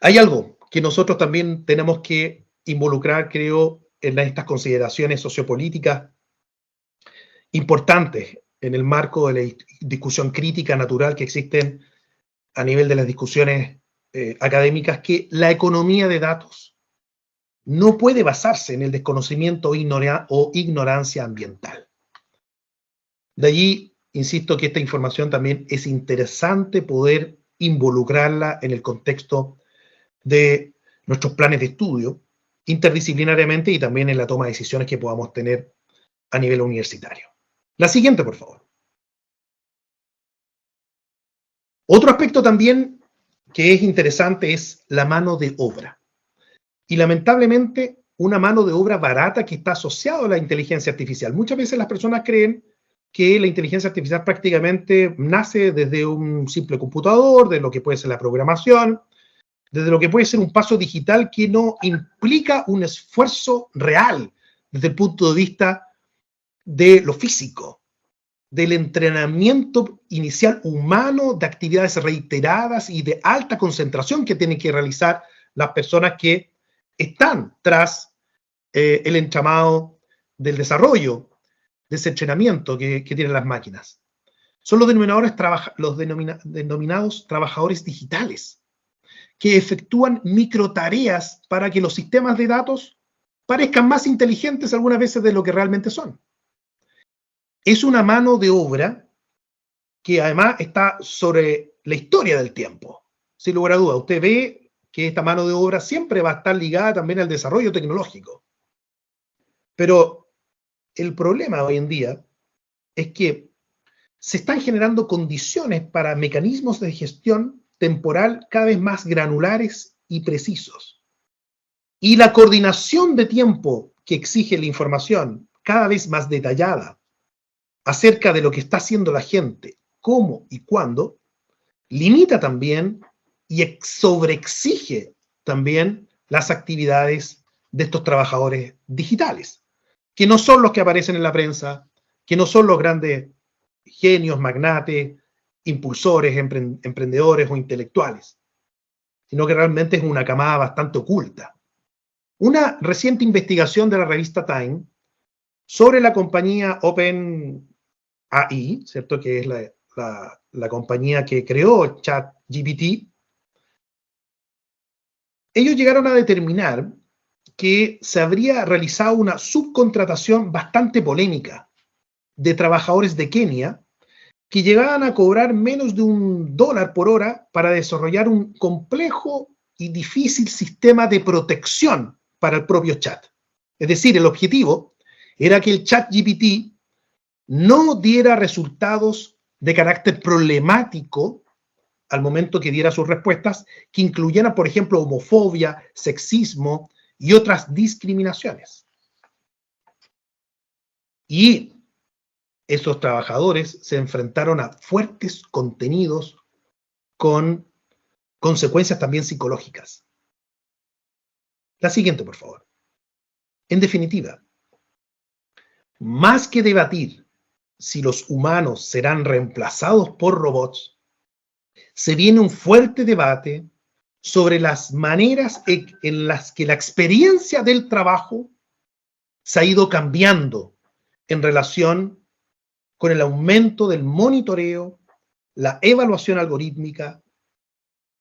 Hay algo que nosotros también tenemos que involucrar, creo, en estas consideraciones sociopolíticas importantes en el marco de la discusión crítica natural que existen a nivel de las discusiones académicas, que la economía de datos no puede basarse en el desconocimiento o ignorancia ambiental. De allí, insisto que esta información también es interesante poder involucrarla en el contexto de nuestros planes de estudio, interdisciplinariamente y también en la toma de decisiones que podamos tener a nivel universitario. La siguiente, por favor. Otro aspecto también que es interesante es la mano de obra. Y lamentablemente, una mano de obra barata que está asociada a la inteligencia artificial. Muchas veces las personas creen que la inteligencia artificial prácticamente nace desde un simple computador, de lo que puede ser la programación, desde lo que puede ser un paso digital que no implica un esfuerzo real desde el punto de vista de lo físico, del entrenamiento inicial humano, de actividades reiteradas y de alta concentración que tienen que realizar las personas que están tras el entramado del desarrollo, de ese entrenamiento que tienen las máquinas. Son los denominados trabajadores digitales, que efectúan microtareas para que los sistemas de datos parezcan más inteligentes algunas veces de lo que realmente son. Es una mano de obra que además está sobre la historia del tiempo. Sin lugar a duda, usted ve que esta mano de obra siempre va a estar ligada también al desarrollo tecnológico. Pero el problema hoy en día es que se están generando condiciones para mecanismos de gestión temporal cada vez más granulares y precisos. Y la coordinación de tiempo que exige la información cada vez más detallada acerca de lo que está haciendo la gente, cómo y cuándo, limita también y sobreexige también las actividades de estos trabajadores digitales, que no son los que aparecen en la prensa, que no son los grandes genios, magnates, impulsores, emprendedores o intelectuales, sino que realmente es una camada bastante oculta. Una reciente investigación de la revista Time sobre la compañía OpenAI, ¿cierto? Que es la compañía que creó ChatGPT, ellos llegaron a determinar que se habría realizado una subcontratación bastante polémica de trabajadores de Kenia que llegaban a cobrar menos de $1 por hora para desarrollar un complejo y difícil sistema de protección para el propio chat. Es decir, el objetivo era que el ChatGPT no diera resultados de carácter problemático al momento que diera sus respuestas, que incluyeran, por ejemplo, homofobia, sexismo y otras discriminaciones. Y esos trabajadores se enfrentaron a fuertes contenidos con consecuencias también psicológicas. La siguiente, por favor. En definitiva, más que debatir si los humanos serán reemplazados por robots, se viene un fuerte debate sobre las maneras en las que la experiencia del trabajo se ha ido cambiando en relación con el aumento del monitoreo, la evaluación algorítmica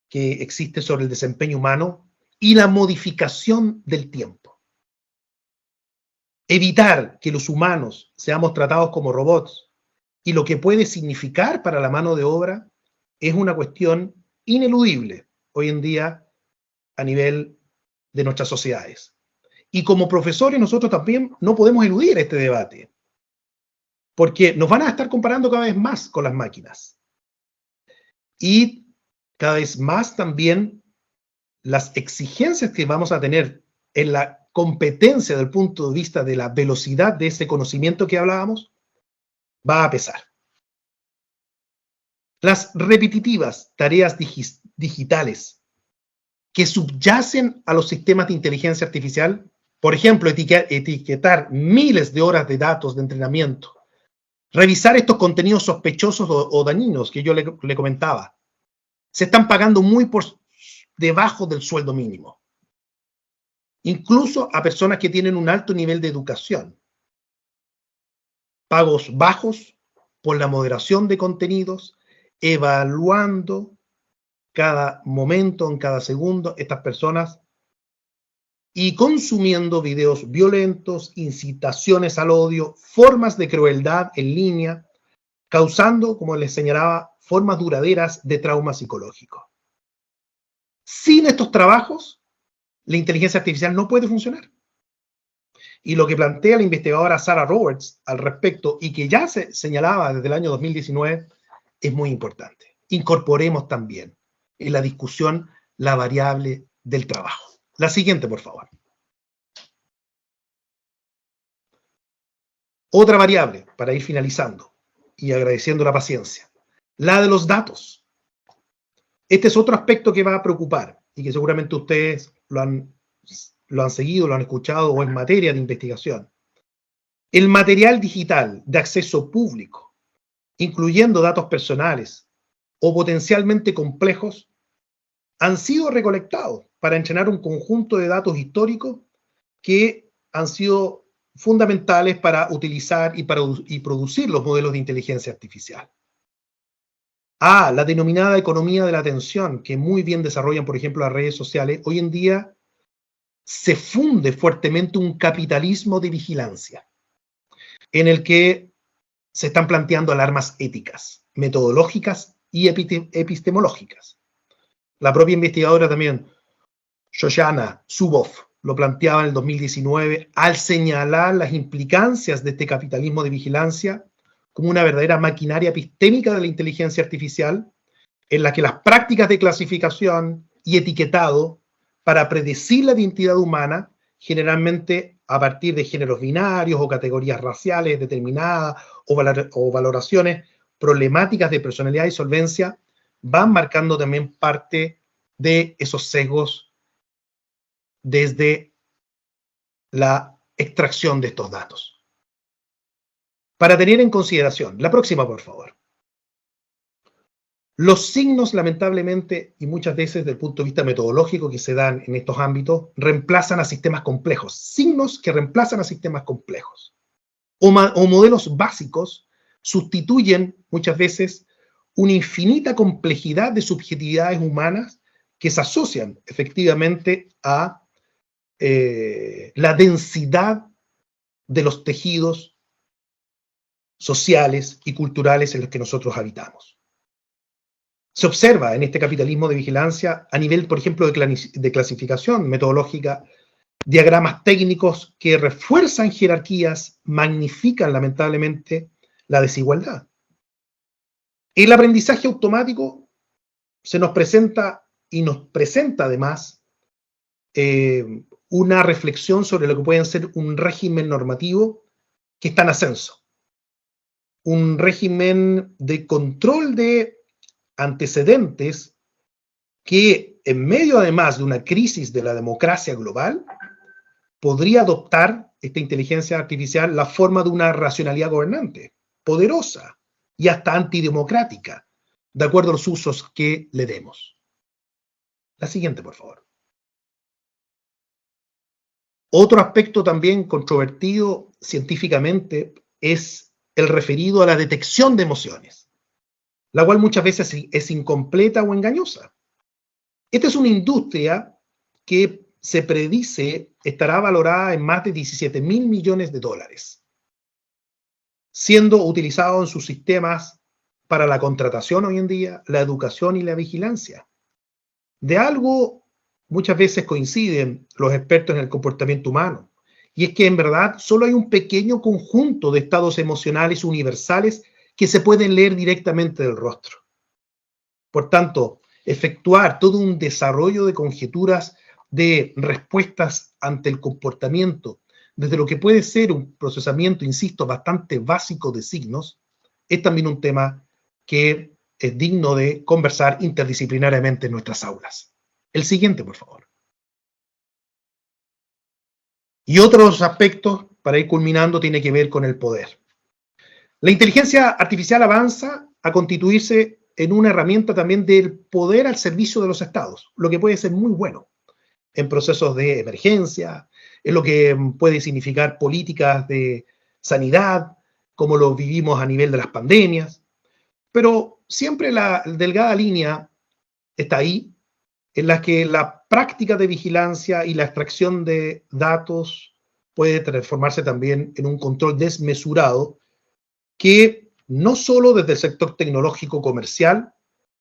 que existe sobre el desempeño humano y la modificación del tiempo. Evitar que los humanos seamos tratados como robots y lo que puede significar para la mano de obra es una cuestión ineludible hoy en día a nivel de nuestras sociedades. Y como profesores nosotros también no podemos eludir este debate, porque nos van a estar comparando cada vez más con las máquinas. Y cada vez más también las exigencias que vamos a tener en la competencia del punto de vista de la velocidad de ese conocimiento que hablábamos, va a pesar. Las repetitivas tareas digitales que subyacen a los sistemas de inteligencia artificial, por ejemplo, etiquetar miles de horas de datos de entrenamiento, revisar estos contenidos sospechosos o dañinos que yo le comentaba, se están pagando muy por debajo del sueldo mínimo. Incluso a personas que tienen un alto nivel de educación. Pagos bajos por la moderación de contenidos, evaluando cada momento, en cada segundo, estas personas y consumiendo videos violentos, incitaciones al odio, formas de crueldad en línea, causando, como les señalaba, formas duraderas de trauma psicológico. Sin estos trabajos, la inteligencia artificial no puede funcionar. Y lo que plantea la investigadora Sarah Roberts al respecto, y que ya se señalaba desde el año 2019, es muy importante. Incorporemos también en la discusión la variable del trabajo. La siguiente, por favor. Otra variable, para ir finalizando y agradeciendo la paciencia, la de los datos. Este es otro aspecto que va a preocupar y que seguramente ustedes lo han seguido, lo han escuchado o en materia de investigación. El material digital de acceso público, incluyendo datos personales o potencialmente complejos, han sido recolectados para entrenar un conjunto de datos históricos que han sido fundamentales para utilizar y producir los modelos de inteligencia artificial. La denominada economía de la atención, que muy bien desarrollan, por ejemplo, las redes sociales, hoy en día se funde fuertemente un capitalismo de vigilancia, en el que se están planteando alarmas éticas, metodológicas y epistemológicas. La propia investigadora también, Shoshana Zuboff, lo planteaba en el 2019 al señalar las implicancias de este capitalismo de vigilancia como una verdadera maquinaria epistémica de la inteligencia artificial, en la que las prácticas de clasificación y etiquetado para predecir la identidad humana, generalmente a partir de géneros binarios o categorías raciales determinadas o valoraciones problemáticas de personalidad y solvencia, van marcando también parte de esos sesgos desde la extracción de estos datos. Para tener en consideración, la próxima, por favor. Los signos, lamentablemente, y muchas veces desde el punto de vista metodológico que se dan en estos ámbitos, reemplazan a sistemas complejos. Signos que reemplazan a sistemas complejos. O modelos básicos sustituyen muchas veces una infinita complejidad de subjetividades humanas que se asocian efectivamente a la densidad de los tejidos sociales y culturales en los que nosotros habitamos. Se observa en este capitalismo de vigilancia a nivel, por ejemplo, de clasificación metodológica, diagramas técnicos que refuerzan jerarquías, magnifican lamentablemente la desigualdad. El aprendizaje automático se nos presenta y nos presenta además una reflexión sobre lo que puede ser un régimen normativo que está en ascenso. Un régimen de control de antecedentes que, en medio además de una crisis de la democracia global, podría adoptar esta inteligencia artificial la forma de una racionalidad gobernante, poderosa y hasta antidemocrática, de acuerdo a los usos que le demos. La siguiente, por favor. Otro aspecto también controvertido científicamente es el referido a la detección de emociones, la cual muchas veces es incompleta o engañosa. Esta es una industria que se predice estará valorada en más de 17.000 millones de dólares, siendo utilizado en sus sistemas para la contratación hoy en día, la educación y la vigilancia. De algo muchas veces coinciden los expertos en el comportamiento humano, y es que en verdad solo hay un pequeño conjunto de estados emocionales universales que se pueden leer directamente del rostro. Por tanto, efectuar todo un desarrollo de conjeturas de respuestas ante el comportamiento, desde lo que puede ser un procesamiento, insisto, bastante básico de signos, es también un tema que es digno de conversar interdisciplinariamente en nuestras aulas. El siguiente, por favor. Y otros aspectos, para ir culminando, tiene que ver con el poder. La inteligencia artificial avanza a constituirse en una herramienta también del poder al servicio de los estados, lo que puede ser muy bueno en procesos de emergencia, en lo que puede significar políticas de sanidad, como lo vivimos a nivel de las pandemias. Pero siempre la delgada línea está ahí, en la que la práctica de vigilancia y la extracción de datos puede transformarse también en un control desmesurado que no solo desde el sector tecnológico comercial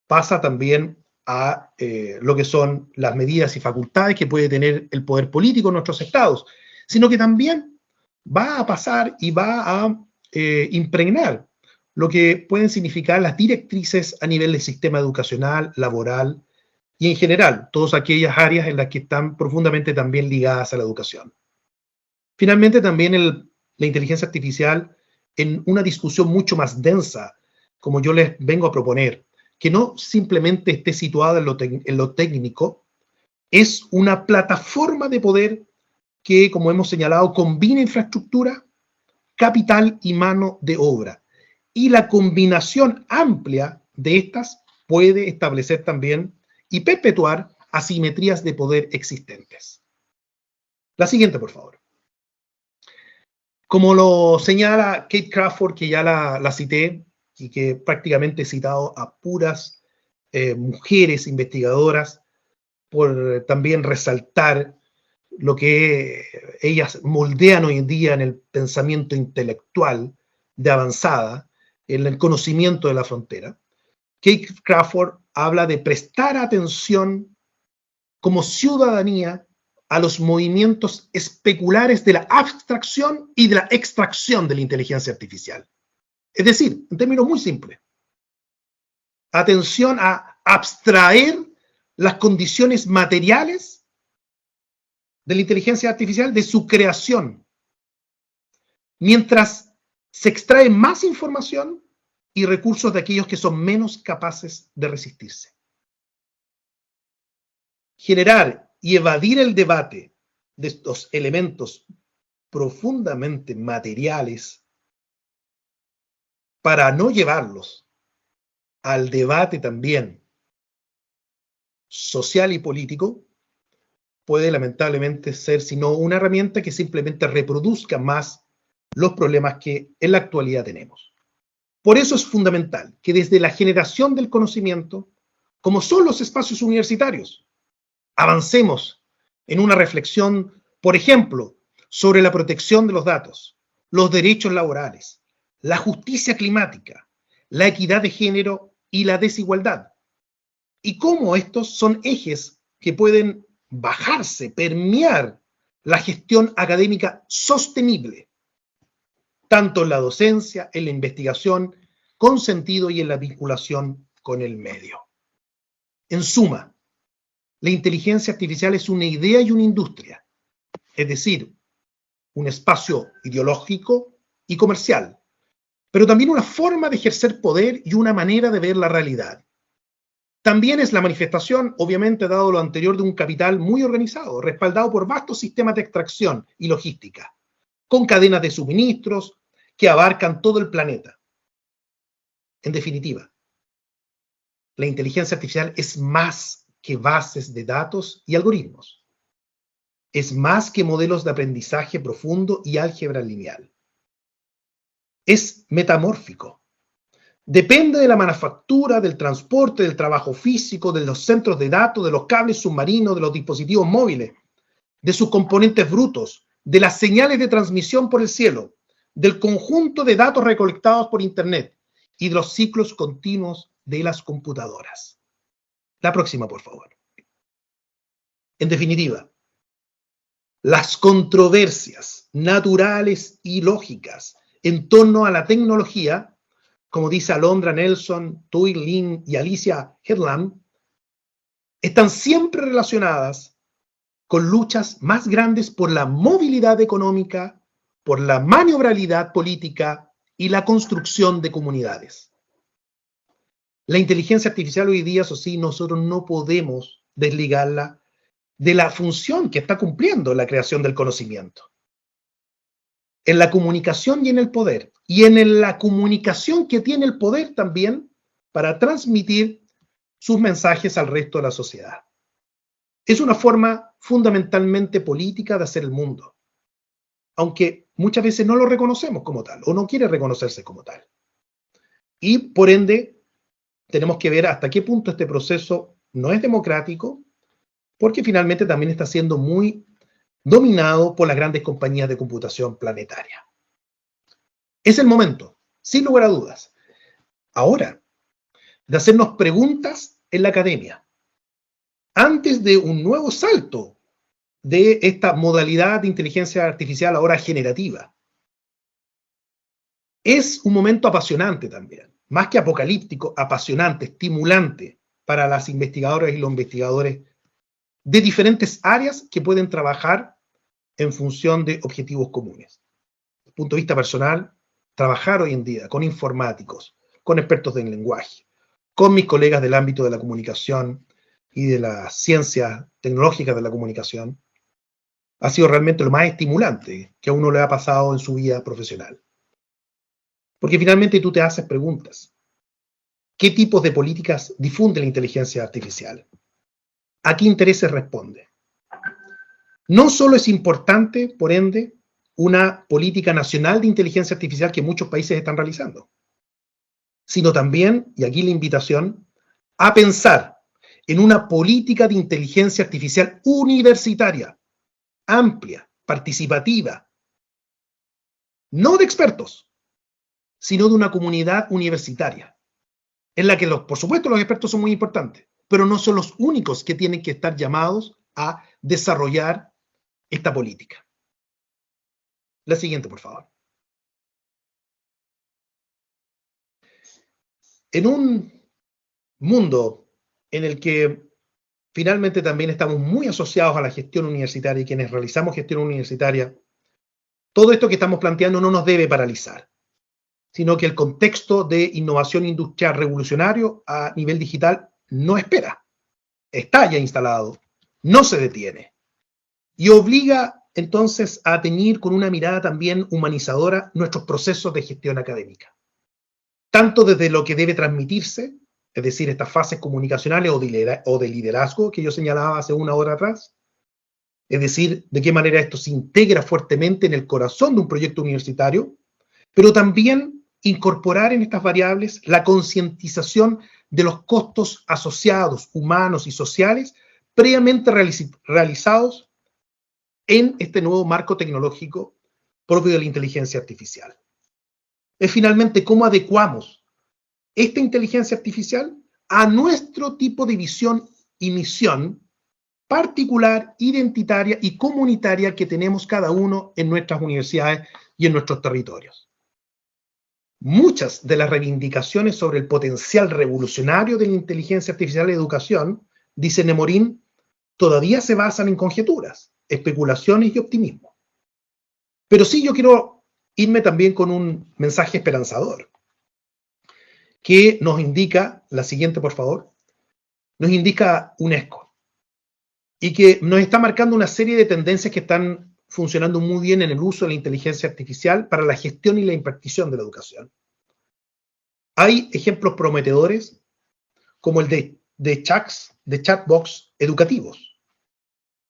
pasa también a lo que son las medidas y facultades que puede tener el poder político en nuestros estados, sino que también va a pasar y va a impregnar lo que pueden significar las directrices a nivel del sistema educacional, laboral y en general, todas aquellas áreas en las que están profundamente también ligadas a la educación. Finalmente, también la inteligencia artificial en una discusión mucho más densa, como yo les vengo a proponer, que no simplemente esté situada en lo técnico, es una plataforma de poder que, como hemos señalado, combina infraestructura, capital y mano de obra. Y la combinación amplia de estas puede establecer también y perpetuar asimetrías de poder existentes. La siguiente, por favor. Como lo señala Kate Crawford, que ya la cité, y que prácticamente he citado a puras mujeres investigadoras, por también resaltar lo que ellas moldean hoy en día en el pensamiento intelectual de avanzada, en el conocimiento de la frontera. Keith Crawford habla de prestar atención como ciudadanía a los movimientos especulares de la abstracción y de la extracción de la inteligencia artificial. Es decir, en términos muy simples, atención a abstraer las condiciones materiales de la inteligencia artificial de su creación, mientras se extrae más información y recursos de aquellos que son menos capaces de resistirse. Generar y evadir el debate de estos elementos profundamente materiales para no llevarlos al debate también social y político puede lamentablemente ser sino una herramienta que simplemente reproduzca más los problemas que en la actualidad tenemos. Por eso es fundamental que desde la generación del conocimiento, como son los espacios universitarios, avancemos en una reflexión, por ejemplo, sobre la protección de los datos, los derechos laborales, la justicia climática, la equidad de género y la desigualdad, y cómo estos son ejes que pueden bajarse, permear la gestión académica sostenible, tanto en la docencia, en la investigación, con sentido y en la vinculación con el medio. En suma, la inteligencia artificial es una idea y una industria, es decir, un espacio ideológico y comercial, pero también una forma de ejercer poder y una manera de ver la realidad. También es la manifestación, obviamente, dado lo anterior, de un capital muy organizado, respaldado por vastos sistemas de extracción y logística, con cadenas de suministros que abarcan todo el planeta. En definitiva, la inteligencia artificial es más que bases de datos y algoritmos. Es más que modelos de aprendizaje profundo y álgebra lineal. Es metamórfico. Depende de la manufactura, del transporte, del trabajo físico, de los centros de datos, de los cables submarinos, de los dispositivos móviles, de sus componentes brutos, de las señales de transmisión por el cielo, del conjunto de datos recolectados por Internet y de los ciclos continuos de las computadoras. La próxima, por favor. En definitiva, las controversias naturales y lógicas en torno a la tecnología, como dice Alondra Nelson, Thuy Lin y Alicia Headland, están siempre relacionadas con luchas más grandes por la movilidad económica, por la maniobrabilidad política y la construcción de comunidades. La inteligencia artificial hoy día, eso sí, nosotros no podemos desligarla de la función que está cumpliendo la creación del conocimiento. En la comunicación y en el poder, y en la comunicación que tiene el poder también para transmitir sus mensajes al resto de la sociedad. Es una forma fundamentalmente política de hacer el mundo, aunque muchas veces no lo reconocemos como tal, o no quiere reconocerse como tal. Y por ende, tenemos que ver hasta qué punto este proceso no es democrático, porque finalmente también está siendo muy dominado por las grandes compañías de computación planetaria. Es el momento, sin lugar a dudas, ahora, de hacernos preguntas en la academia, antes de un nuevo salto de esta modalidad de inteligencia artificial ahora generativa. Es un momento apasionante también, más que apocalíptico, apasionante, estimulante para las investigadoras y los investigadores de diferentes áreas que pueden trabajar en función de objetivos comunes. Desde el punto de vista personal, trabajar hoy en día con informáticos, con expertos en lenguaje, con mis colegas del ámbito de la comunicación y de las ciencias tecnológicas de la comunicación, ha sido realmente lo más estimulante que a uno le ha pasado en su vida profesional. Porque finalmente tú te haces preguntas. ¿Qué tipos de políticas difunde la inteligencia artificial? ¿A qué intereses responde? No solo es importante, por ende, una política nacional de inteligencia artificial que muchos países están realizando, sino también, y aquí la invitación, a pensar en una política de inteligencia artificial universitaria amplia, participativa, no de expertos, sino de una comunidad universitaria, en la que, por supuesto, los expertos son muy importantes, pero no son los únicos que tienen que estar llamados a desarrollar esta política. La siguiente, por favor. En un mundo en el que finalmente también estamos muy asociados a la gestión universitaria y quienes realizamos gestión universitaria, todo esto que estamos planteando no nos debe paralizar, sino que el contexto de innovación industrial revolucionario a nivel digital no espera, está ya instalado, no se detiene y obliga entonces a teñir con una mirada también humanizadora nuestros procesos de gestión académica, tanto desde lo que debe transmitirse, es decir, estas fases comunicacionales o de liderazgo que yo señalaba hace una hora atrás, es decir, de qué manera esto se integra fuertemente en el corazón de un proyecto universitario, pero también incorporar en estas variables la concientización de los costos asociados, humanos y sociales, previamente realizados en este nuevo marco tecnológico propio de la inteligencia artificial. Es finalmente cómo adecuamos esta inteligencia artificial a nuestro tipo de visión y misión particular, identitaria y comunitaria que tenemos cada uno en nuestras universidades y en nuestros territorios. Muchas de las reivindicaciones sobre el potencial revolucionario de la inteligencia artificial en educación, dice Nemorin, todavía se basan en conjeturas, especulaciones y optimismo. Pero sí yo quiero irme también con un mensaje esperanzador, que nos indica, la siguiente por favor, nos indica UNESCO, y que nos está marcando una serie de tendencias que están funcionando muy bien en el uso de la inteligencia artificial para la gestión y la impartición de la educación. Hay ejemplos prometedores como el de chatbots educativos,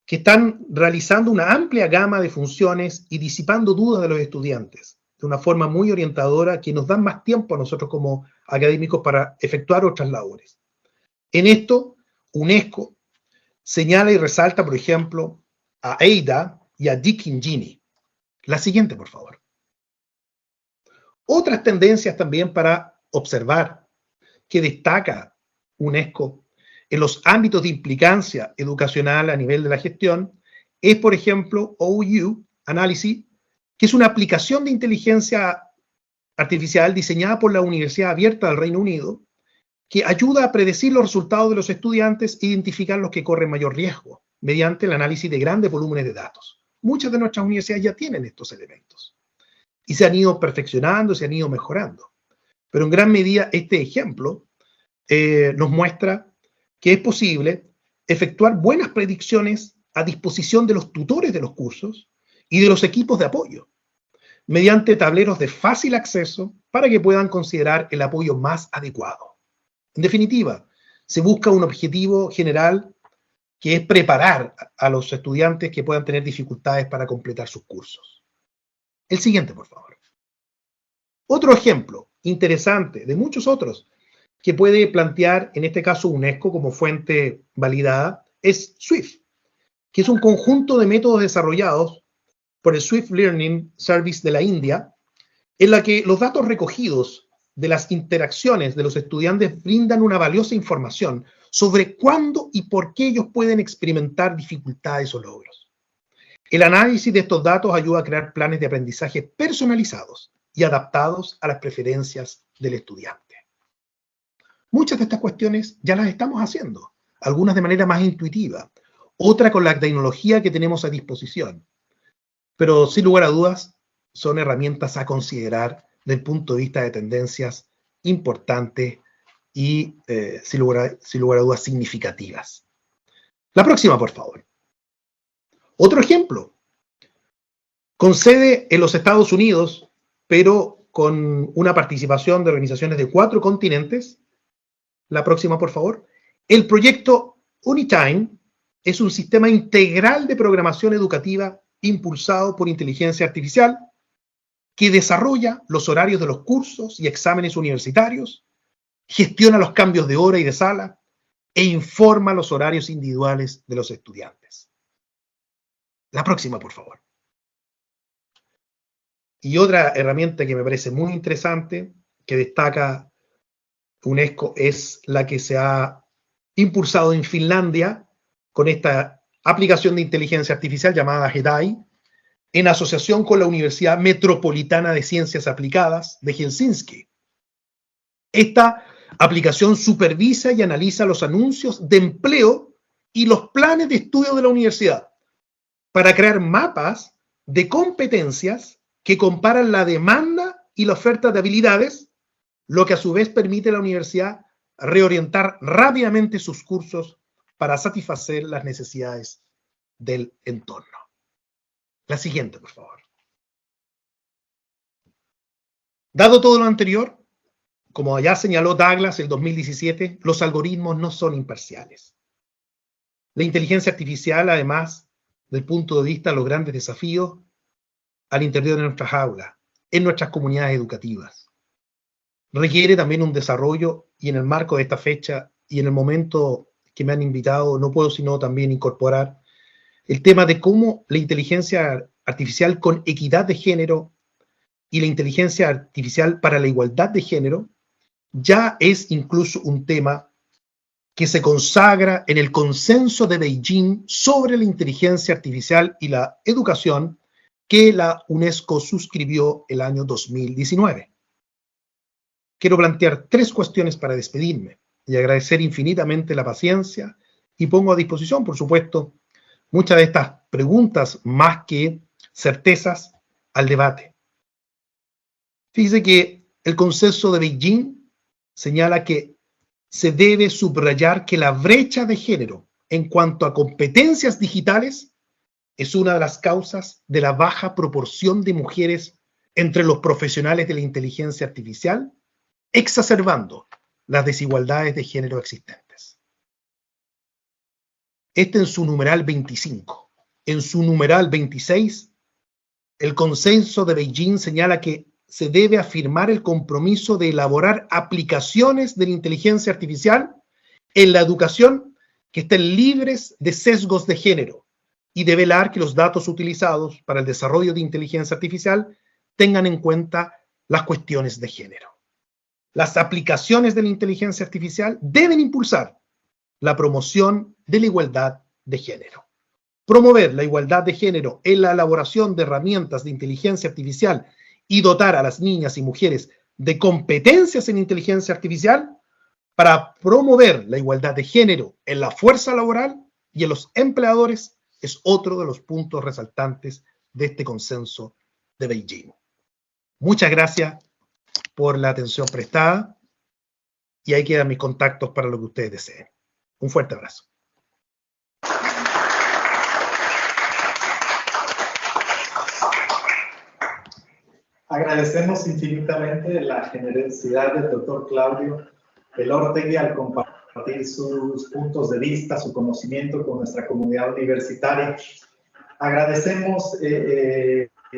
que están realizando una amplia gama de funciones y disipando dudas de los estudiantes de una forma muy orientadora que nos dan más tiempo a nosotros como académicos para efectuar otras labores. En esto, UNESCO señala y resalta, por ejemplo, a Ada y a Dick Ingenie. La siguiente, por favor. Otras tendencias también para observar que destaca UNESCO en los ámbitos de implicancia educacional a nivel de la gestión es, por ejemplo, OU Analysis, que es una aplicación de inteligencia artificial diseñada por la Universidad Abierta del Reino Unido, que ayuda a predecir los resultados de los estudiantes e identificar los que corren mayor riesgo mediante el análisis de grandes volúmenes de datos. Muchas de nuestras universidades ya tienen estos elementos y se han ido perfeccionando, se han ido mejorando. Pero en gran medida este ejemplo nos muestra que es posible efectuar buenas predicciones a disposición de los tutores de los cursos y de los equipos de apoyo, mediante tableros de fácil acceso para que puedan considerar el apoyo más adecuado. En definitiva, se busca un objetivo general que es preparar a los estudiantes que puedan tener dificultades para completar sus cursos. El siguiente, por favor. Otro ejemplo interesante de muchos otros que puede plantear, en este caso, UNESCO como fuente validada, es Swift, que es un conjunto de métodos desarrollados por el Swift Learning Service de la India, en la que los datos recogidos de las interacciones de los estudiantes brindan una valiosa información sobre cuándo y por qué ellos pueden experimentar dificultades o logros. El análisis de estos datos ayuda a crear planes de aprendizaje personalizados y adaptados a las preferencias del estudiante. Muchas de estas cuestiones ya las estamos haciendo, algunas de manera más intuitiva, otra con la tecnología que tenemos a disposición, pero sin lugar a dudas son herramientas a considerar desde el punto de vista de tendencias importantes y, sin lugar a dudas, significativas. La próxima, por favor. Otro ejemplo. Con sede en los Estados Unidos, pero con una participación de organizaciones de 4 continentes. La próxima, por favor. El proyecto Unitime es un sistema integral de programación educativa impulsado por inteligencia artificial que desarrolla los horarios de los cursos y exámenes universitarios, gestiona los cambios de hora y de sala e informa los horarios individuales de los estudiantes. La próxima, por favor. Y otra herramienta que me parece muy interesante, que destaca UNESCO, es la que se ha impulsado en Finlandia con esta aplicación de inteligencia artificial llamada HEDAI, en asociación con la Universidad Metropolitana de Ciencias Aplicadas de Helsinki. Esta aplicación supervisa y analiza los anuncios de empleo y los planes de estudio de la universidad para crear mapas de competencias que comparan la demanda y la oferta de habilidades, lo que a su vez permite a la universidad reorientar rápidamente sus cursos para satisfacer las necesidades del entorno. La siguiente, por favor. Dado todo lo anterior, como ya señaló Douglas en 2017, los algoritmos no son imparciales. La inteligencia artificial, además, del punto de vista de los grandes desafíos al interior de nuestras aulas, en nuestras comunidades educativas, requiere también un desarrollo, y en el marco de esta fecha y en el momento que me han invitado, no puedo sino también incorporar el tema de cómo la inteligencia artificial con equidad de género y la inteligencia artificial para la igualdad de género ya es incluso un tema que se consagra en el consenso de Beijing sobre la inteligencia artificial y la educación que la UNESCO suscribió el año 2019. Quiero plantear 3 cuestiones para despedirme y agradecer infinitamente la paciencia, y pongo a disposición, por supuesto, muchas de estas preguntas más que certezas al debate. Fíjese que el consenso de Beijing señala que se debe subrayar que la brecha de género en cuanto a competencias digitales es una de las causas de la baja proporción de mujeres entre los profesionales de la inteligencia artificial, exacerbando las desigualdades de género existentes. Este en su numeral 25. En su numeral 26, el consenso de Beijing señala que se debe afirmar el compromiso de elaborar aplicaciones de la inteligencia artificial en la educación que estén libres de sesgos de género y de velar que los datos utilizados para el desarrollo de inteligencia artificial tengan en cuenta las cuestiones de género. Las aplicaciones de la inteligencia artificial deben impulsar la promoción de la igualdad de género. Promover la igualdad de género en la elaboración de herramientas de inteligencia artificial y dotar a las niñas y mujeres de competencias en inteligencia artificial para promover la igualdad de género en la fuerza laboral y en los empleadores es otro de los puntos resaltantes de este consenso de Beijing. Muchas gracias por la atención prestada, y ahí quedan mis contactos para lo que ustedes deseen. Un fuerte abrazo. Agradecemos infinitamente la generosidad del doctor Claudio Elortegui al compartir sus puntos de vista, su conocimiento con nuestra comunidad universitaria. Agradecemos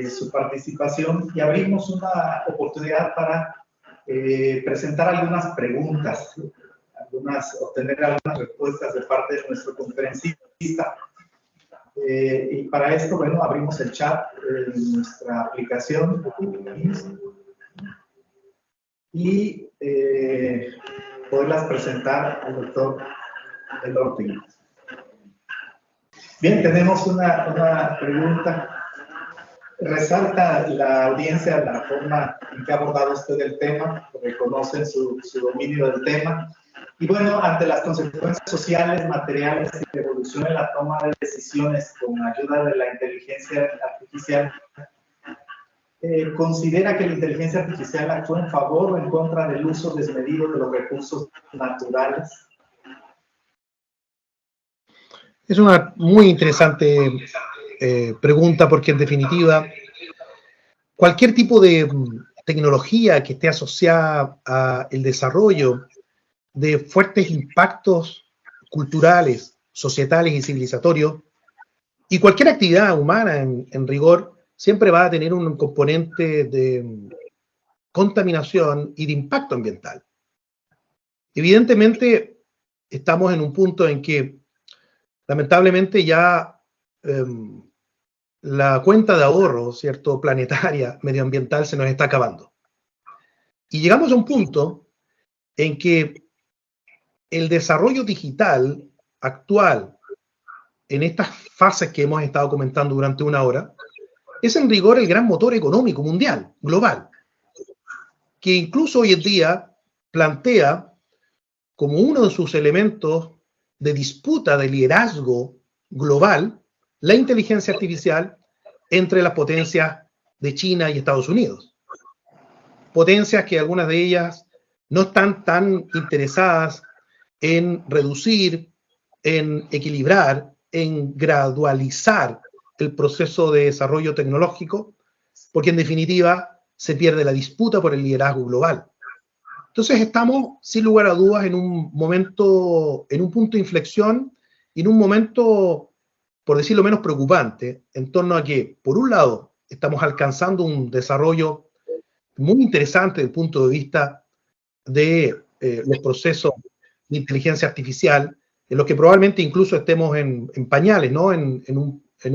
su participación y abrimos una oportunidad para presentar algunas preguntas, obtener algunas respuestas de parte de nuestro conferencista. Y para esto, bueno, abrimos el chat en nuestra aplicación y poderlas presentar al doctor Elortegui. Bien, tenemos una pregunta. Resalta la audiencia la forma en que ha abordado usted el tema, reconocen su dominio del tema. Y bueno, ante las consecuencias sociales, materiales y la evolución en la toma de decisiones con ayuda de la inteligencia artificial, ¿considera que la inteligencia artificial actúa en favor o en contra del uso desmedido de los recursos naturales? Es una muy interesante pregunta, porque en definitiva cualquier tipo de tecnología que esté asociada al desarrollo de fuertes impactos culturales, societales y civilizatorios, y cualquier actividad humana en rigor, siempre va a tener un componente de contaminación y de impacto ambiental. Evidentemente, estamos en un punto en que lamentablemente ya la cuenta de ahorro, ¿cierto?, planetaria, medioambiental, se nos está acabando. Y llegamos a un punto en que el desarrollo digital actual, en estas fases que hemos estado comentando durante una hora, es en rigor el gran motor económico mundial, global, que incluso hoy en día plantea como uno de sus elementos de disputa de liderazgo global la inteligencia artificial entre las potencias de China y Estados Unidos. Potencias que algunas de ellas no están tan interesadas en reducir, en equilibrar, en gradualizar el proceso de desarrollo tecnológico, porque en definitiva se pierde la disputa por el liderazgo global. Entonces estamos, sin lugar a dudas, en un momento, en un punto de inflexión y en un momento, por decirlo menos, preocupante, en torno a que, por un lado, estamos alcanzando un desarrollo muy interesante desde el punto de vista de los procesos de inteligencia artificial, en los que probablemente incluso estemos en pañales, ¿no? En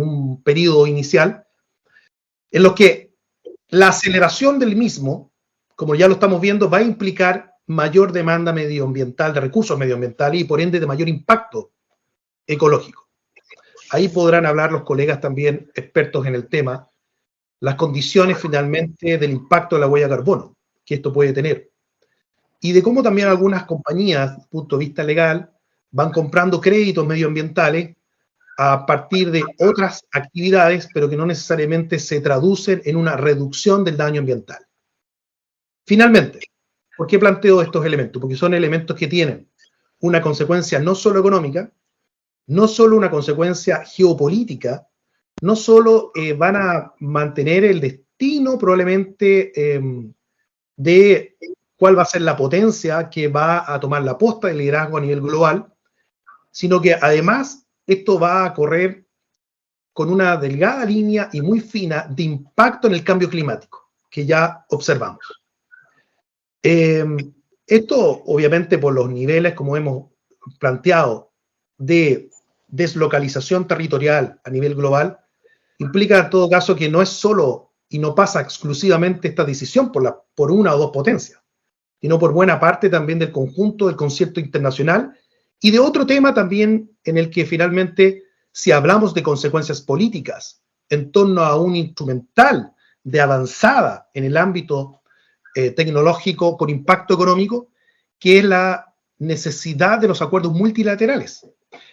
un periodo inicial, en los que la aceleración del mismo, como ya lo estamos viendo, va a implicar mayor demanda medioambiental, de recursos medioambientales y por ende de mayor impacto ecológico. Ahí podrán hablar los colegas también expertos en el tema, las condiciones finalmente del impacto de la huella de carbono que esto puede tener. Y de cómo también algunas compañías, desde el punto de vista legal, van comprando créditos medioambientales a partir de otras actividades, pero que no necesariamente se traducen en una reducción del daño ambiental. Finalmente, ¿por qué planteo estos elementos? Porque son elementos que tienen una consecuencia no solo económica, no solo una consecuencia geopolítica, no solo van a mantener el destino probablemente de cuál va a ser la potencia que va a tomar la posta del liderazgo a nivel global, sino que además esto va a correr con una delgada línea y muy fina de impacto en el cambio climático, que ya observamos. Esto, obviamente, por los niveles, como hemos planteado, de deslocalización territorial a nivel global, implica en todo caso que no es solo y no pasa exclusivamente esta decisión por una o dos potencias, sino por buena parte también del conjunto del concierto internacional y de otro tema también en el que finalmente, si hablamos de consecuencias políticas en torno a un instrumental de avanzada en el ámbito tecnológico con impacto económico, que es la necesidad de los acuerdos multilaterales.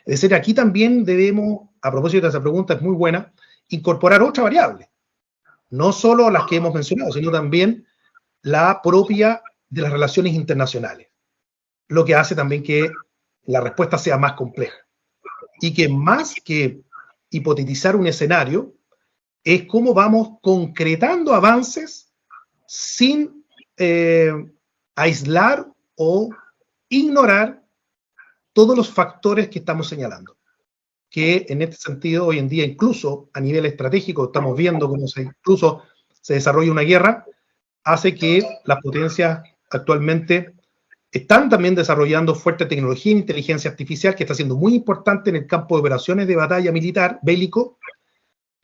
Es decir, aquí también debemos, a propósito de esa pregunta, es muy buena, incorporar otra variable, no solo las que hemos mencionado, sino también la propia de las relaciones internacionales, lo que hace también que la respuesta sea más compleja y que más que hipotetizar un escenario, es cómo vamos concretando avances sin aislar o ignorar todos los factores que estamos señalando. Que en este sentido, hoy en día, incluso a nivel estratégico, estamos viendo cómo incluso se desarrolla una guerra, hace que las potencias actualmente están también desarrollando fuerte tecnología e inteligencia artificial que está siendo muy importante en el campo de operaciones de batalla militar, bélico,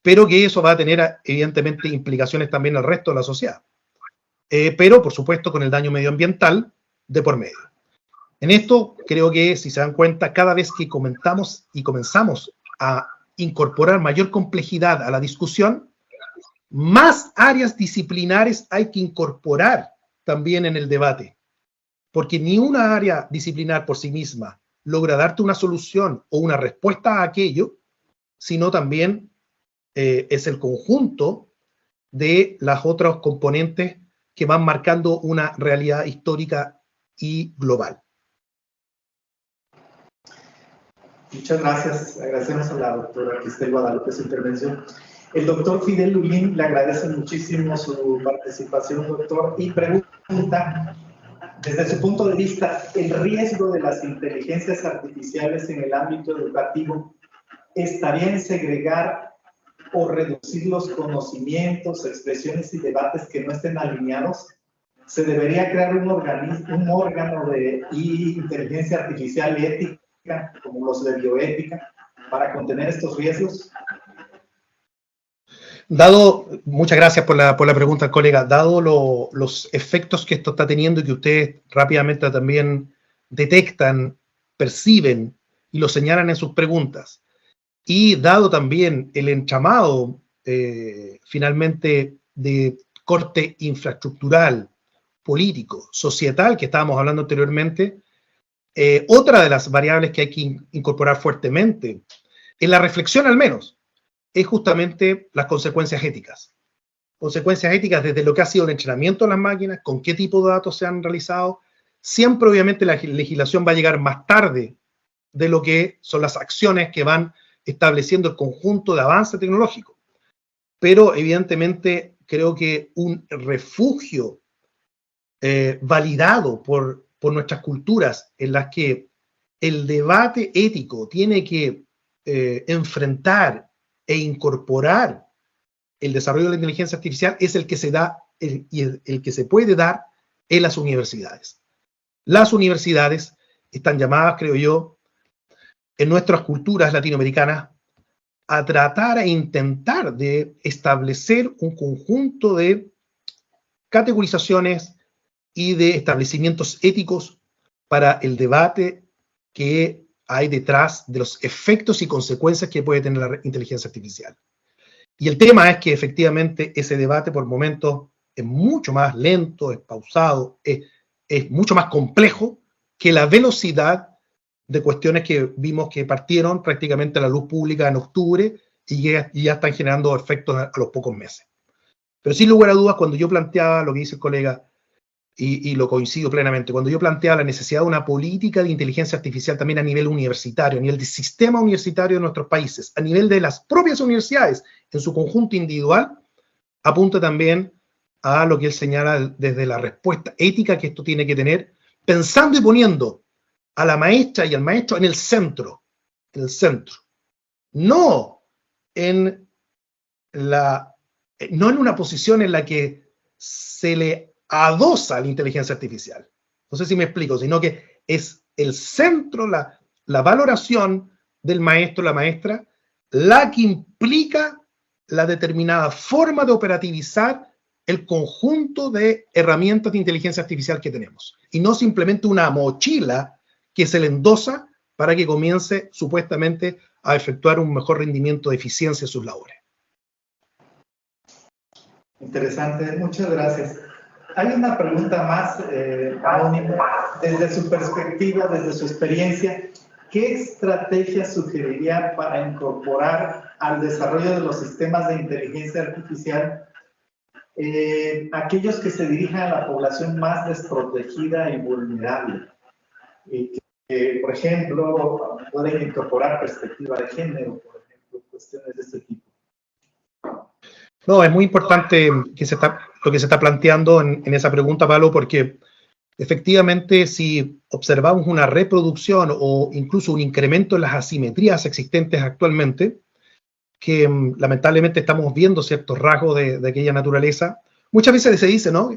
pero que eso va a tener evidentemente implicaciones también al resto de la sociedad. Pero por supuesto con el daño medioambiental de por medio. En esto creo que, si se dan cuenta, cada vez que comentamos y comenzamos a incorporar mayor complejidad a la discusión, más áreas disciplinares hay que incorporar también en el debate, porque ni una área disciplinar por sí misma logra darte una solución o una respuesta a aquello, sino también es el conjunto de las otras componentes que van marcando una realidad histórica y global. Muchas gracias. Agradecemos a la doctora Cristel Guadalupe su intervención. El doctor Fidel Lulín le agradece muchísimo su participación, doctor, y pregunta, desde su punto de vista, ¿el riesgo de las inteligencias artificiales en el ámbito educativo estaría en segregar o reducir los conocimientos, expresiones y debates que no estén alineados? ¿Se debería crear un órgano de inteligencia artificial ética, como los de bioética, para contener estos riesgos? Muchas gracias por la pregunta, colega. Dado los efectos que esto está teniendo y que ustedes rápidamente también detectan, perciben y lo señalan en sus preguntas, y dado también el entramado finalmente de corte infraestructural, político, societal que estábamos hablando anteriormente, otra de las variables que hay que incorporar fuertemente, en la reflexión al menos, es justamente las consecuencias éticas. Consecuencias éticas desde lo que ha sido el entrenamiento de las máquinas, con qué tipo de datos se han realizado. Siempre, obviamente, la legislación va a llegar más tarde de lo que son las acciones que van estableciendo el conjunto de avance tecnológico. Pero, evidentemente, creo que un refugio validado por nuestras culturas en las que el debate ético tiene que enfrentar e incorporar el desarrollo de la inteligencia artificial es el que se da y el que se puede dar en las universidades. Las universidades están llamadas, creo yo, en nuestras culturas latinoamericanas a tratar e intentar de establecer un conjunto de categorizaciones y de establecimientos éticos para el debate que hay detrás de los efectos y consecuencias que puede tener la inteligencia artificial. Y el tema es que efectivamente ese debate por momentos es mucho más lento, es pausado, es mucho más complejo que la velocidad de cuestiones que vimos que partieron prácticamente a la luz pública en octubre y ya están generando efectos a los pocos meses. Pero sin lugar a dudas, cuando yo planteaba lo que dice el colega, y lo coincido plenamente, cuando yo planteaba la necesidad de una política de inteligencia artificial también a nivel universitario, a nivel del sistema universitario de nuestros países, a nivel de las propias universidades en su conjunto individual, apunta también a lo que él señala desde la respuesta ética que esto tiene que tener, pensando y poniendo a la maestra y al maestro en el centro, no en una posición en la que se le adosa a la inteligencia artificial. No sé si me explico, sino que es el centro, la valoración del maestro, la maestra, la que implica la determinada forma de operativizar el conjunto de herramientas de inteligencia artificial que tenemos. Y no simplemente una mochila que se le endosa para que comience supuestamente a efectuar un mejor rendimiento de eficiencia en sus labores. Interesante, muchas gracias. Hay una pregunta más, anónima, desde su perspectiva, desde su experiencia, ¿qué estrategias sugeriría para incorporar al desarrollo de los sistemas de inteligencia artificial aquellos que se dirijan a la población más desprotegida y vulnerable? Por ejemplo, pueden incorporar perspectiva de género, por ejemplo, cuestiones de este tipo. No, es muy importante lo que se está planteando en esa pregunta, Pablo, porque efectivamente si observamos una reproducción o incluso un incremento en las asimetrías existentes actualmente, que lamentablemente estamos viendo ciertos rasgos de aquella naturaleza, muchas veces se dice, ¿no?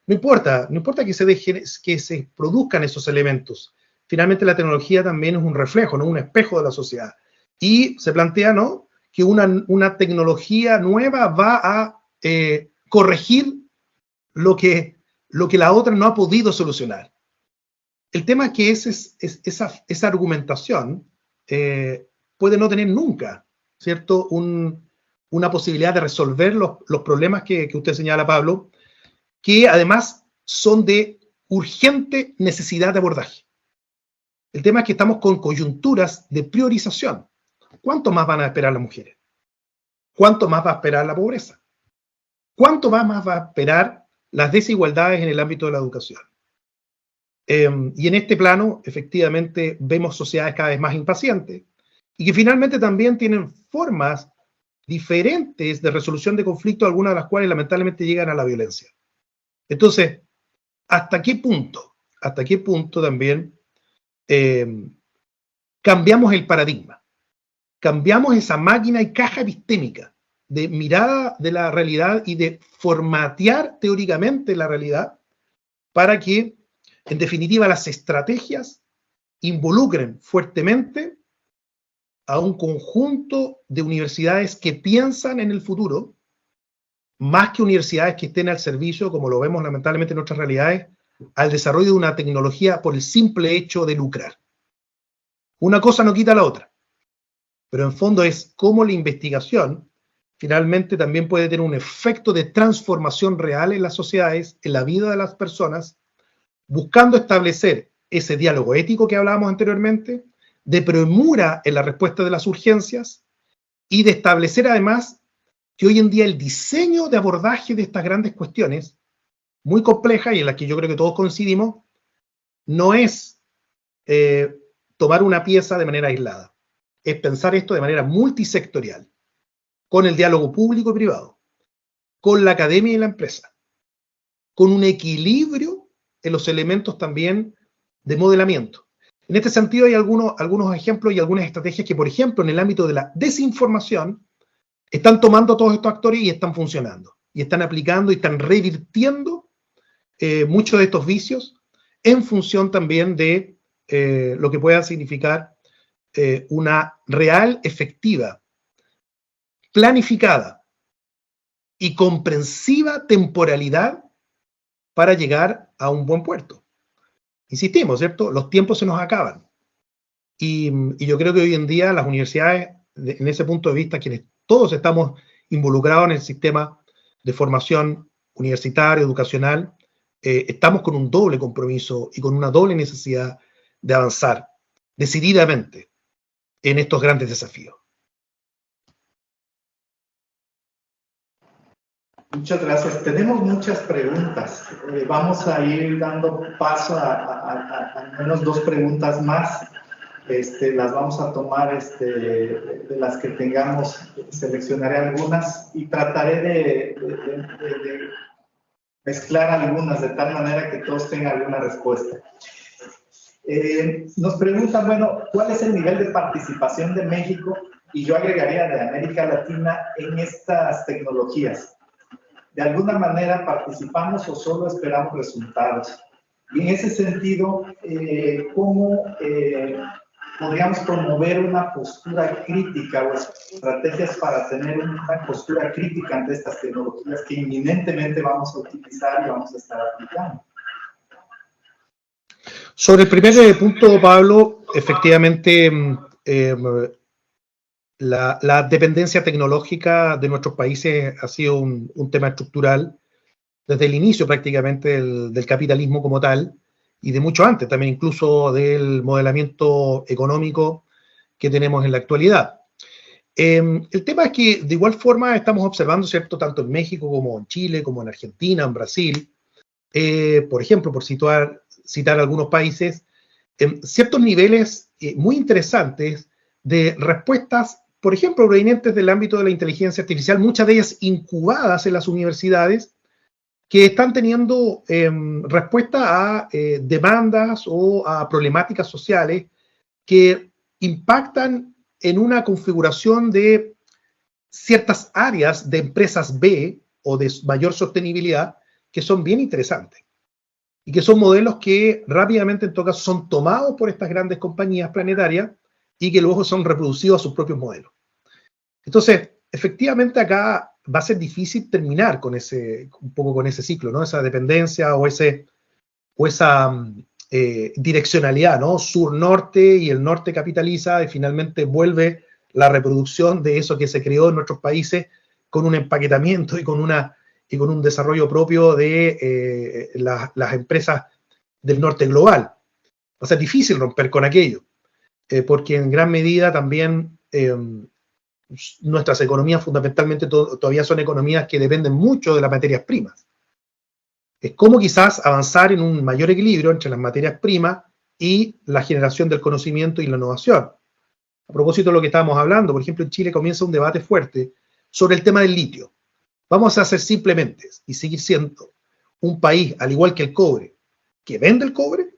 No importa que se produzcan esos elementos. Finalmente la tecnología también es un reflejo, ¿no? Un espejo de la sociedad. Y se plantea, ¿no?, que una tecnología nueva va a corregir lo que la otra no ha podido solucionar. El tema es que esa argumentación puede no tener nunca, ¿cierto?, una posibilidad de resolver los problemas que usted señala, Pablo, que además son de urgente necesidad de abordaje. El tema es que estamos con coyunturas de priorización. ¿Cuánto más van a esperar las mujeres? ¿Cuánto más va a esperar la pobreza? ¿Cuánto más va a esperar las desigualdades en el ámbito de la educación? Y en este plano, efectivamente, vemos sociedades cada vez más impacientes y que finalmente también tienen formas diferentes de resolución de conflictos, algunas de las cuales lamentablemente llegan a la violencia. Entonces, ¿hasta qué punto también cambiamos el paradigma? Cambiamos esa máquina y caja epistémica de mirada de la realidad y de formatear teóricamente la realidad para que, en definitiva, las estrategias involucren fuertemente a un conjunto de universidades que piensan en el futuro más que universidades que estén al servicio, como lo vemos lamentablemente en otras realidades, al desarrollo de una tecnología por el simple hecho de lucrar. Una cosa no quita la otra, pero en fondo es cómo la investigación finalmente también puede tener un efecto de transformación real en las sociedades, en la vida de las personas, buscando establecer ese diálogo ético que hablábamos anteriormente, de premura en la respuesta de las urgencias y de establecer además que hoy en día el diseño de abordaje de estas grandes cuestiones, muy complejas y en las que yo creo que todos coincidimos, no es tomar una pieza de manera aislada, es pensar esto de manera multisectorial, con el diálogo público y privado, con la academia y la empresa, con un equilibrio en los elementos también de modelamiento. En este sentido hay algunos ejemplos y algunas estrategias que, por ejemplo, en el ámbito de la desinformación, están tomando todos estos actores y están funcionando, y están aplicando y están revirtiendo muchos de estos vicios en función también de lo que pueda significar una real, efectiva, planificada y comprensiva temporalidad para llegar a un buen puerto. Insistimos, ¿cierto? Los tiempos se nos acaban. Y yo creo que hoy en día las universidades, en ese punto de vista, quienes todos estamos involucrados en el sistema de formación universitario, educacional, estamos con un doble compromiso y con una doble necesidad de avanzar decididamente en estos grandes desafíos. Muchas gracias. Tenemos muchas preguntas. Vamos a ir dando paso a al menos 2 preguntas más. Las vamos a tomar de las que tengamos, seleccionaré algunas y trataré de mezclar algunas de tal manera que todos tengan alguna respuesta. Nos preguntan, bueno, ¿cuál es el nivel de participación de México? Y yo agregaría de América Latina en estas tecnologías. ¿De alguna manera participamos o solo esperamos resultados? Y en ese sentido, ¿cómo podríamos promover una postura crítica o estrategias para tener una postura crítica ante estas tecnologías que inminentemente vamos a utilizar y vamos a estar aplicando? Sobre el primer punto, Pablo, efectivamente, la dependencia tecnológica de nuestros países ha sido un tema estructural desde el inicio prácticamente del capitalismo como tal, y de mucho antes, también incluso del modelamiento económico que tenemos en la actualidad. El tema es que de igual forma estamos observando, ¿cierto?, tanto en México como en Chile, como en Argentina, en Brasil, por ejemplo, por citar algunos países, ciertos niveles muy interesantes de respuestas, por ejemplo, provenientes del ámbito de la inteligencia artificial, muchas de ellas incubadas en las universidades, que están teniendo respuesta a demandas o a problemáticas sociales que impactan en una configuración de ciertas áreas de empresas B o de mayor sostenibilidad que son bien interesantes y que son modelos que rápidamente en todo caso son tomados por estas grandes compañías planetarias y que luego son reproducidos a sus propios modelos. Entonces, efectivamente acá va a ser difícil terminar con un poco con ese ciclo, ¿no? Esa dependencia o esa direccionalidad, ¿no? Sur-norte, y el norte capitaliza y finalmente vuelve la reproducción de eso que se creó en nuestros países con un empaquetamiento y con un desarrollo propio de las empresas del norte global. Va a ser difícil romper con aquello, porque en gran medida también nuestras economías fundamentalmente todavía son economías que dependen mucho de las materias primas. Es como quizás avanzar en un mayor equilibrio entre las materias primas y la generación del conocimiento y la innovación. A propósito de lo que estábamos hablando, por ejemplo, en Chile comienza un debate fuerte sobre el tema del litio. Vamos a ser simplemente y seguir siendo un país, al igual que el cobre, que vende el cobre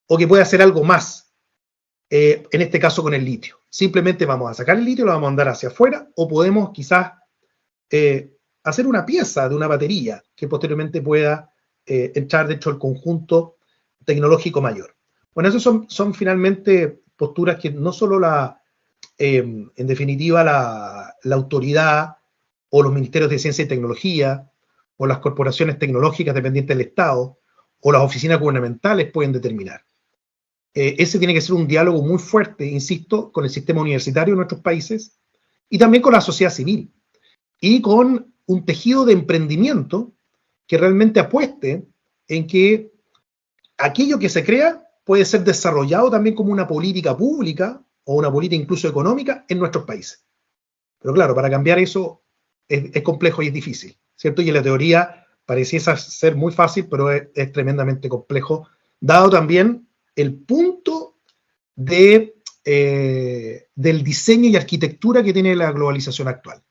o que puede hacer algo más, en este caso con el litio. Simplemente vamos a sacar el litio, lo vamos a mandar hacia afuera, o podemos quizás hacer una pieza de una batería que posteriormente pueda entrar dentro del conjunto tecnológico mayor. Bueno, esas son finalmente posturas que no solo en definitiva la autoridad o los ministerios de ciencia y tecnología, o las corporaciones tecnológicas dependientes del Estado, o las oficinas gubernamentales pueden determinar. Ese tiene que ser un diálogo muy fuerte, insisto, con el sistema universitario de nuestros países y también con la sociedad civil y con un tejido de emprendimiento que realmente apueste en que aquello que se crea puede ser desarrollado también como una política pública o una política incluso económica en nuestros países. Pero claro, para cambiar eso es complejo y es difícil, ¿cierto? Y en la teoría pareciese ser muy fácil, pero es tremendamente complejo, dado también el punto del diseño y arquitectura que tiene la globalización actual.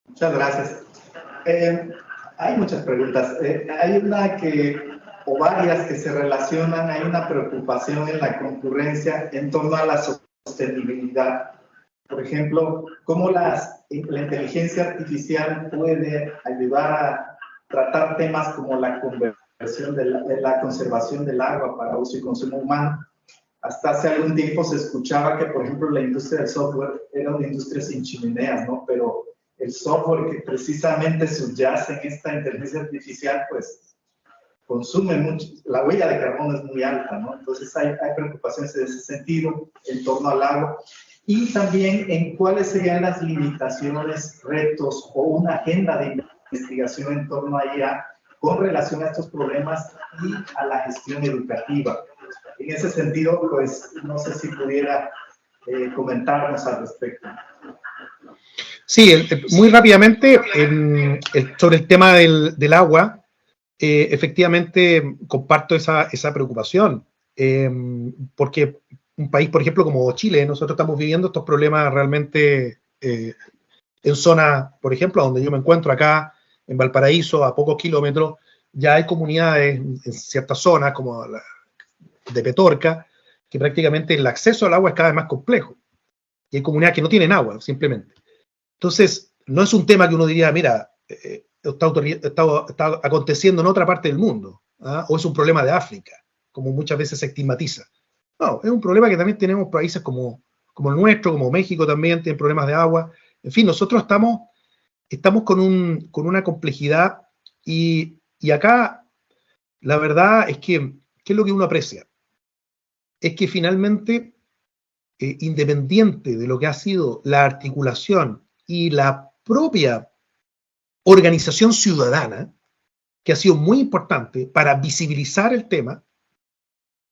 Muchas gracias. Hay muchas preguntas. Hay una o varias que se relacionan. Hay una preocupación en la concurrencia en torno a la sostenibilidad. Por ejemplo, cómo la inteligencia artificial puede ayudar a tratar temas como la conversión la conservación del agua para uso y consumo humano. Hasta hace algún tiempo se escuchaba que, por ejemplo, la industria del software era una industria sin chimeneas, ¿no? Pero el software que precisamente subyace en esta inteligencia artificial, pues consume mucho, la huella de carbono es muy alta, ¿no? Entonces hay preocupaciones en ese sentido en torno al agua y también en cuáles serían las limitaciones, retos o una agenda de investigación en torno a ella con relación a estos problemas y a la gestión educativa. En ese sentido, pues no sé si pudiera comentarnos al respecto. Sí, muy rápidamente, sobre el tema del agua, efectivamente comparto esa preocupación, porque un país, por ejemplo, como Chile, nosotros estamos viviendo estos problemas realmente en zonas, por ejemplo, donde yo me encuentro acá, en Valparaíso, a pocos kilómetros, ya hay comunidades en ciertas zonas, como la de Petorca, que prácticamente el acceso al agua es cada vez más complejo. Y hay comunidades que no tienen agua, simplemente. Entonces, no es un tema que uno diría, mira, está aconteciendo en otra parte del mundo, ¿ah? O es un problema de África, como muchas veces se estigmatiza. No, es un problema que también tenemos países como el nuestro, como México también, tienen problemas de agua. En fin, nosotros estamos con una complejidad y acá la verdad es que, ¿qué es lo que uno aprecia? Es que finalmente, independiente de lo que ha sido la articulación y la propia organización ciudadana, que ha sido muy importante para visibilizar el tema,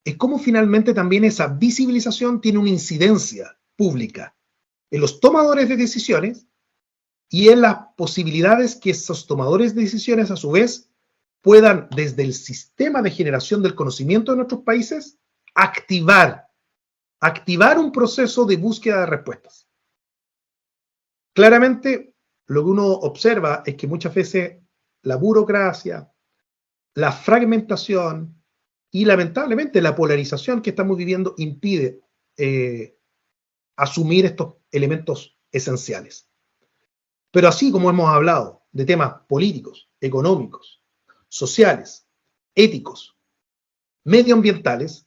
es como finalmente también esa visibilización tiene una incidencia pública en los tomadores de decisiones y en las posibilidades que esos tomadores de decisiones a su vez puedan, desde el sistema de generación del conocimiento de nuestros países, activar un proceso de búsqueda de respuestas. Claramente, lo que uno observa es que muchas veces la burocracia, la fragmentación y lamentablemente la polarización que estamos viviendo impide asumir estos elementos esenciales. Pero así como hemos hablado de temas políticos, económicos, sociales, éticos, medioambientales,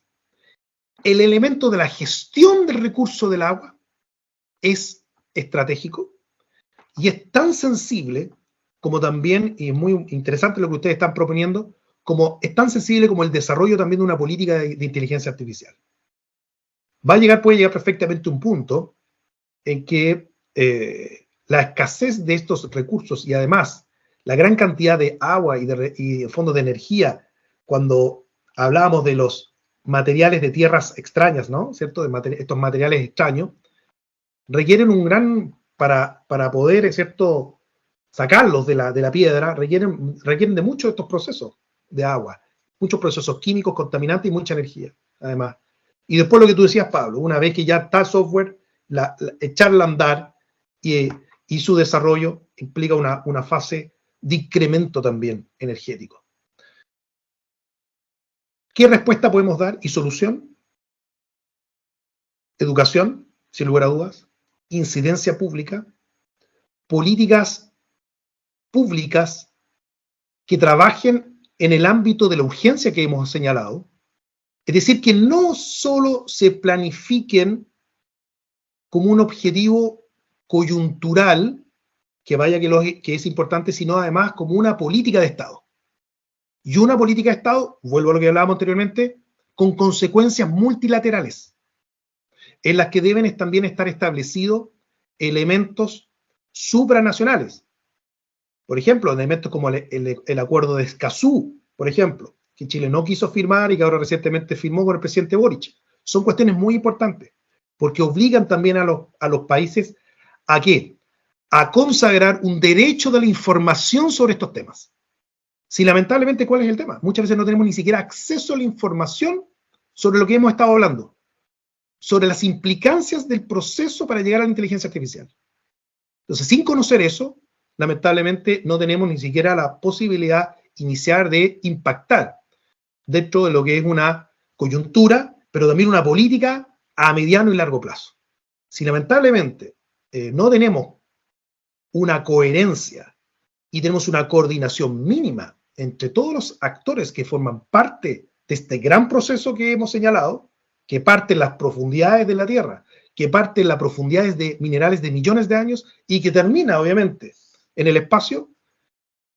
el elemento de la gestión del recurso del agua es estratégico y es tan sensible como también, y es muy interesante lo que ustedes están proponiendo, como es tan sensible como el desarrollo también de una política de inteligencia artificial. Puede llegar perfectamente un punto en que la escasez de estos recursos y además la gran cantidad de agua y de fondos de energía, cuando hablábamos de los materiales de tierras extrañas, ¿no? ¿Cierto? Estos materiales extraños, requieren para poder, ¿cierto?, sacarlos de la piedra, requieren de muchos de estos procesos de agua, muchos procesos químicos, contaminantes y mucha energía, además. Y después lo que tú decías, Pablo, una vez que ya está el software, echarla a andar y su desarrollo implica una fase de incremento también energético. ¿Qué respuesta podemos dar y solución? Educación, sin lugar a dudas, incidencia pública, políticas públicas que trabajen en el ámbito de la urgencia que hemos señalado, es decir, que no solo se planifiquen como un objetivo coyuntural, que es importante, sino además como una política de Estado. Y una política de Estado, vuelvo a lo que hablábamos anteriormente, con consecuencias multilaterales, en las que deben también estar establecidos elementos supranacionales. Por ejemplo, elementos como el acuerdo de Escazú, por ejemplo, que Chile no quiso firmar y que ahora recientemente firmó con el presidente Boric. Son cuestiones muy importantes, porque obligan también a los países ¿a qué? A consagrar un derecho de la información sobre estos temas. Si lamentablemente, ¿cuál es el tema? Muchas veces no tenemos ni siquiera acceso a la información sobre lo que hemos estado hablando, sobre las implicancias del proceso para llegar a la inteligencia artificial. Entonces, sin conocer eso, lamentablemente no tenemos ni siquiera la posibilidad inicial de impactar dentro de lo que es una coyuntura, pero también una política a mediano y largo plazo. Si lamentablemente no tenemos una coherencia y tenemos una coordinación mínima entre todos los actores que forman parte de este gran proceso que hemos señalado, que parte en las profundidades de la Tierra, que parte en las profundidades de minerales de millones de años y que termina, obviamente, en el espacio,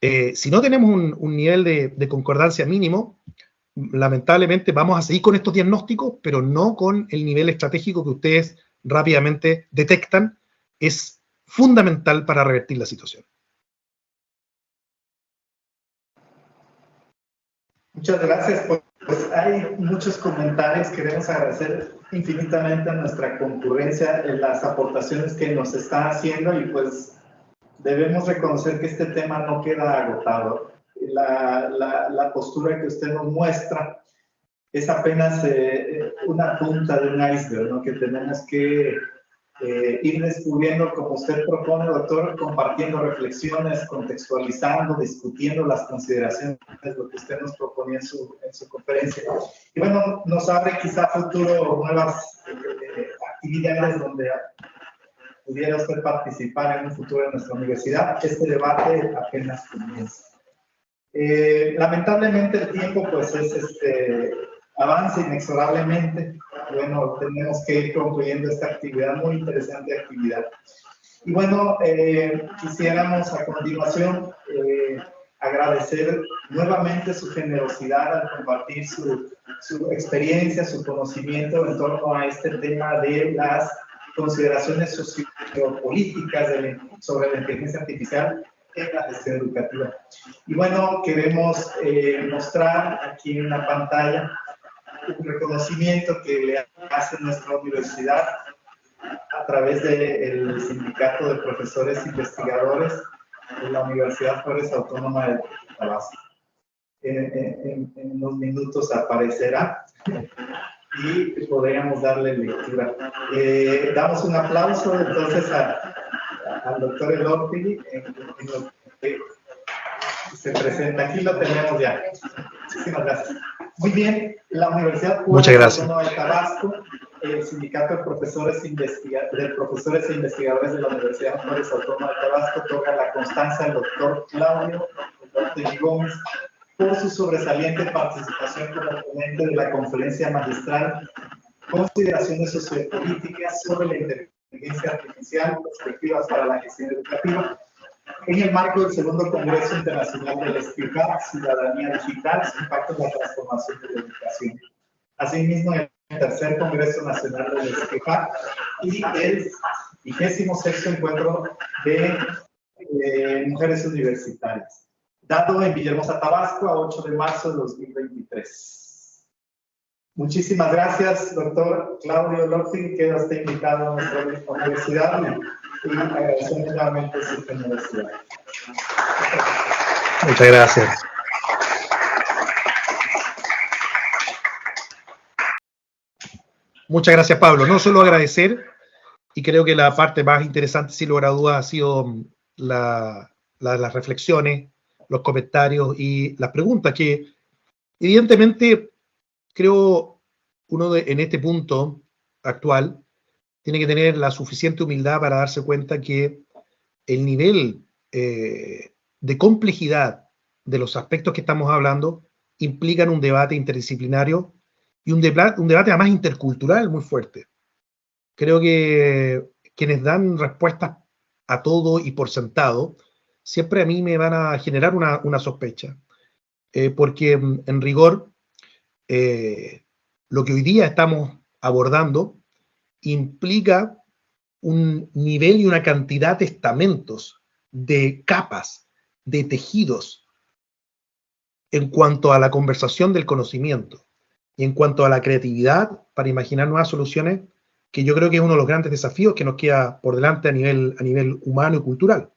si no tenemos un nivel de concordancia mínimo, lamentablemente vamos a seguir con estos diagnósticos, pero no con el nivel estratégico que ustedes rápidamente detectan. Es fundamental para revertir la situación. Muchas gracias. Pues hay muchos comentarios. Queremos agradecer infinitamente a nuestra concurrencia en las aportaciones que nos está haciendo y pues debemos reconocer que este tema no queda agotado. La postura que usted nos muestra es apenas una punta de un iceberg, ¿no? Que tenemos que ir descubriendo, como usted propone, doctor, compartiendo reflexiones, contextualizando, discutiendo las consideraciones, lo que usted nos proponía en su conferencia. Y bueno, nos abre quizá a futuro nuevas actividades donde pudiera usted participar en un futuro en nuestra universidad. Este debate apenas comienza. Lamentablemente el tiempo pues avanza inexorablemente. Bueno, tenemos que ir concluyendo esta actividad, muy interesante actividad. Y bueno, quisiéramos a continuación agradecer nuevamente su generosidad al compartir su experiencia, su conocimiento en torno a este tema de las consideraciones sociopolíticas sobre la inteligencia artificial en la gestión educativa. Y bueno, queremos mostrar aquí en la pantalla un reconocimiento que le hace nuestra universidad a través del Sindicato de Profesores Investigadores de la Universidad Juárez Autónoma de Tabasco. En unos minutos aparecerá y podríamos darle lectura. Damos un aplauso entonces al doctor Elortigui en lo que se presenta. Aquí lo tenemos ya. Muchísimas gracias. Muy bien, la Universidad Juárez Autónoma de Tabasco, el Sindicato de Profesores e Investigadores de la Universidad Juárez Autónoma de Tabasco otorga la constancia al doctor Claudio Elortigui Gómez por su sobresaliente participación como ponente de la conferencia magistral Consideraciones sociopolíticas sobre la inteligencia artificial, perspectivas para la gestión educativa, en el marco del segundo Congreso Internacional del SPICAP, Ciudadanía Digital, su impacto en la transformación de la educación. Asimismo, en el tercer Congreso Nacional del SPICAP y el 26º Encuentro de Mujeres Universitarias, dado en Villahermosa, Tabasco, a 8 de marzo de 2023. Muchísimas gracias, doctor Claudio Elortigui, queda usted invitado a nuestra universidad y agradecemos nuevamente su generosidad. Muchas gracias. Muchas gracias, Pablo. No solo agradecer, y creo que la parte más interesante, sin lugar a dudas, ha sido las reflexiones, los comentarios y las preguntas que, evidentemente, creo en este punto actual tiene que tener la suficiente humildad para darse cuenta que el nivel de complejidad de los aspectos que estamos hablando implican un debate interdisciplinario y un debate además intercultural muy fuerte. Creo que quienes dan respuestas a todo y por sentado, siempre a mí me van a generar una sospecha. Porque en rigor, lo que hoy día estamos abordando implica un nivel y una cantidad de estamentos, de capas, de tejidos, en cuanto a la conversación del conocimiento y en cuanto a la creatividad para imaginar nuevas soluciones, que yo creo que es uno de los grandes desafíos que nos queda por delante a nivel humano y cultural.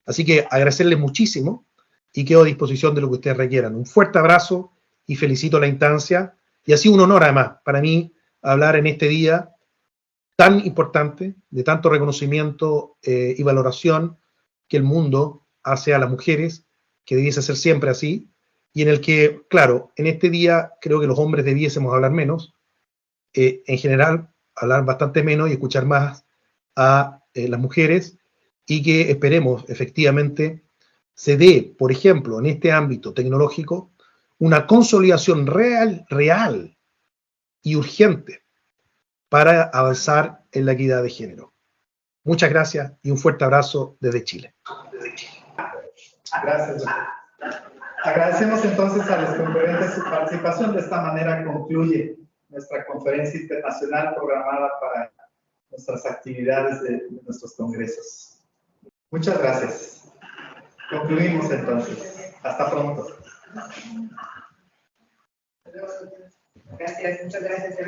Así que agradecerles muchísimo y quedo a disposición de lo que ustedes requieran. Un fuerte abrazo y felicito la instancia. Y ha sido un honor, además, para mí hablar en este día tan importante, de tanto reconocimiento y valoración que el mundo hace a las mujeres, que debiese ser siempre así, y en el que, claro, en este día creo que los hombres debiésemos hablar menos, en general hablar bastante menos y escuchar más a las mujeres, y que esperemos efectivamente se dé, por ejemplo, en este ámbito tecnológico, una consolidación real y urgente para avanzar en la equidad de género. Muchas gracias y un fuerte abrazo desde Chile. Gracias, doctor. Agradecemos entonces a los concurrentes su participación. De esta manera concluye nuestra conferencia internacional programada para nuestras actividades de nuestros congresos. Muchas gracias. Concluimos entonces. Hasta pronto. Gracias, muchas gracias.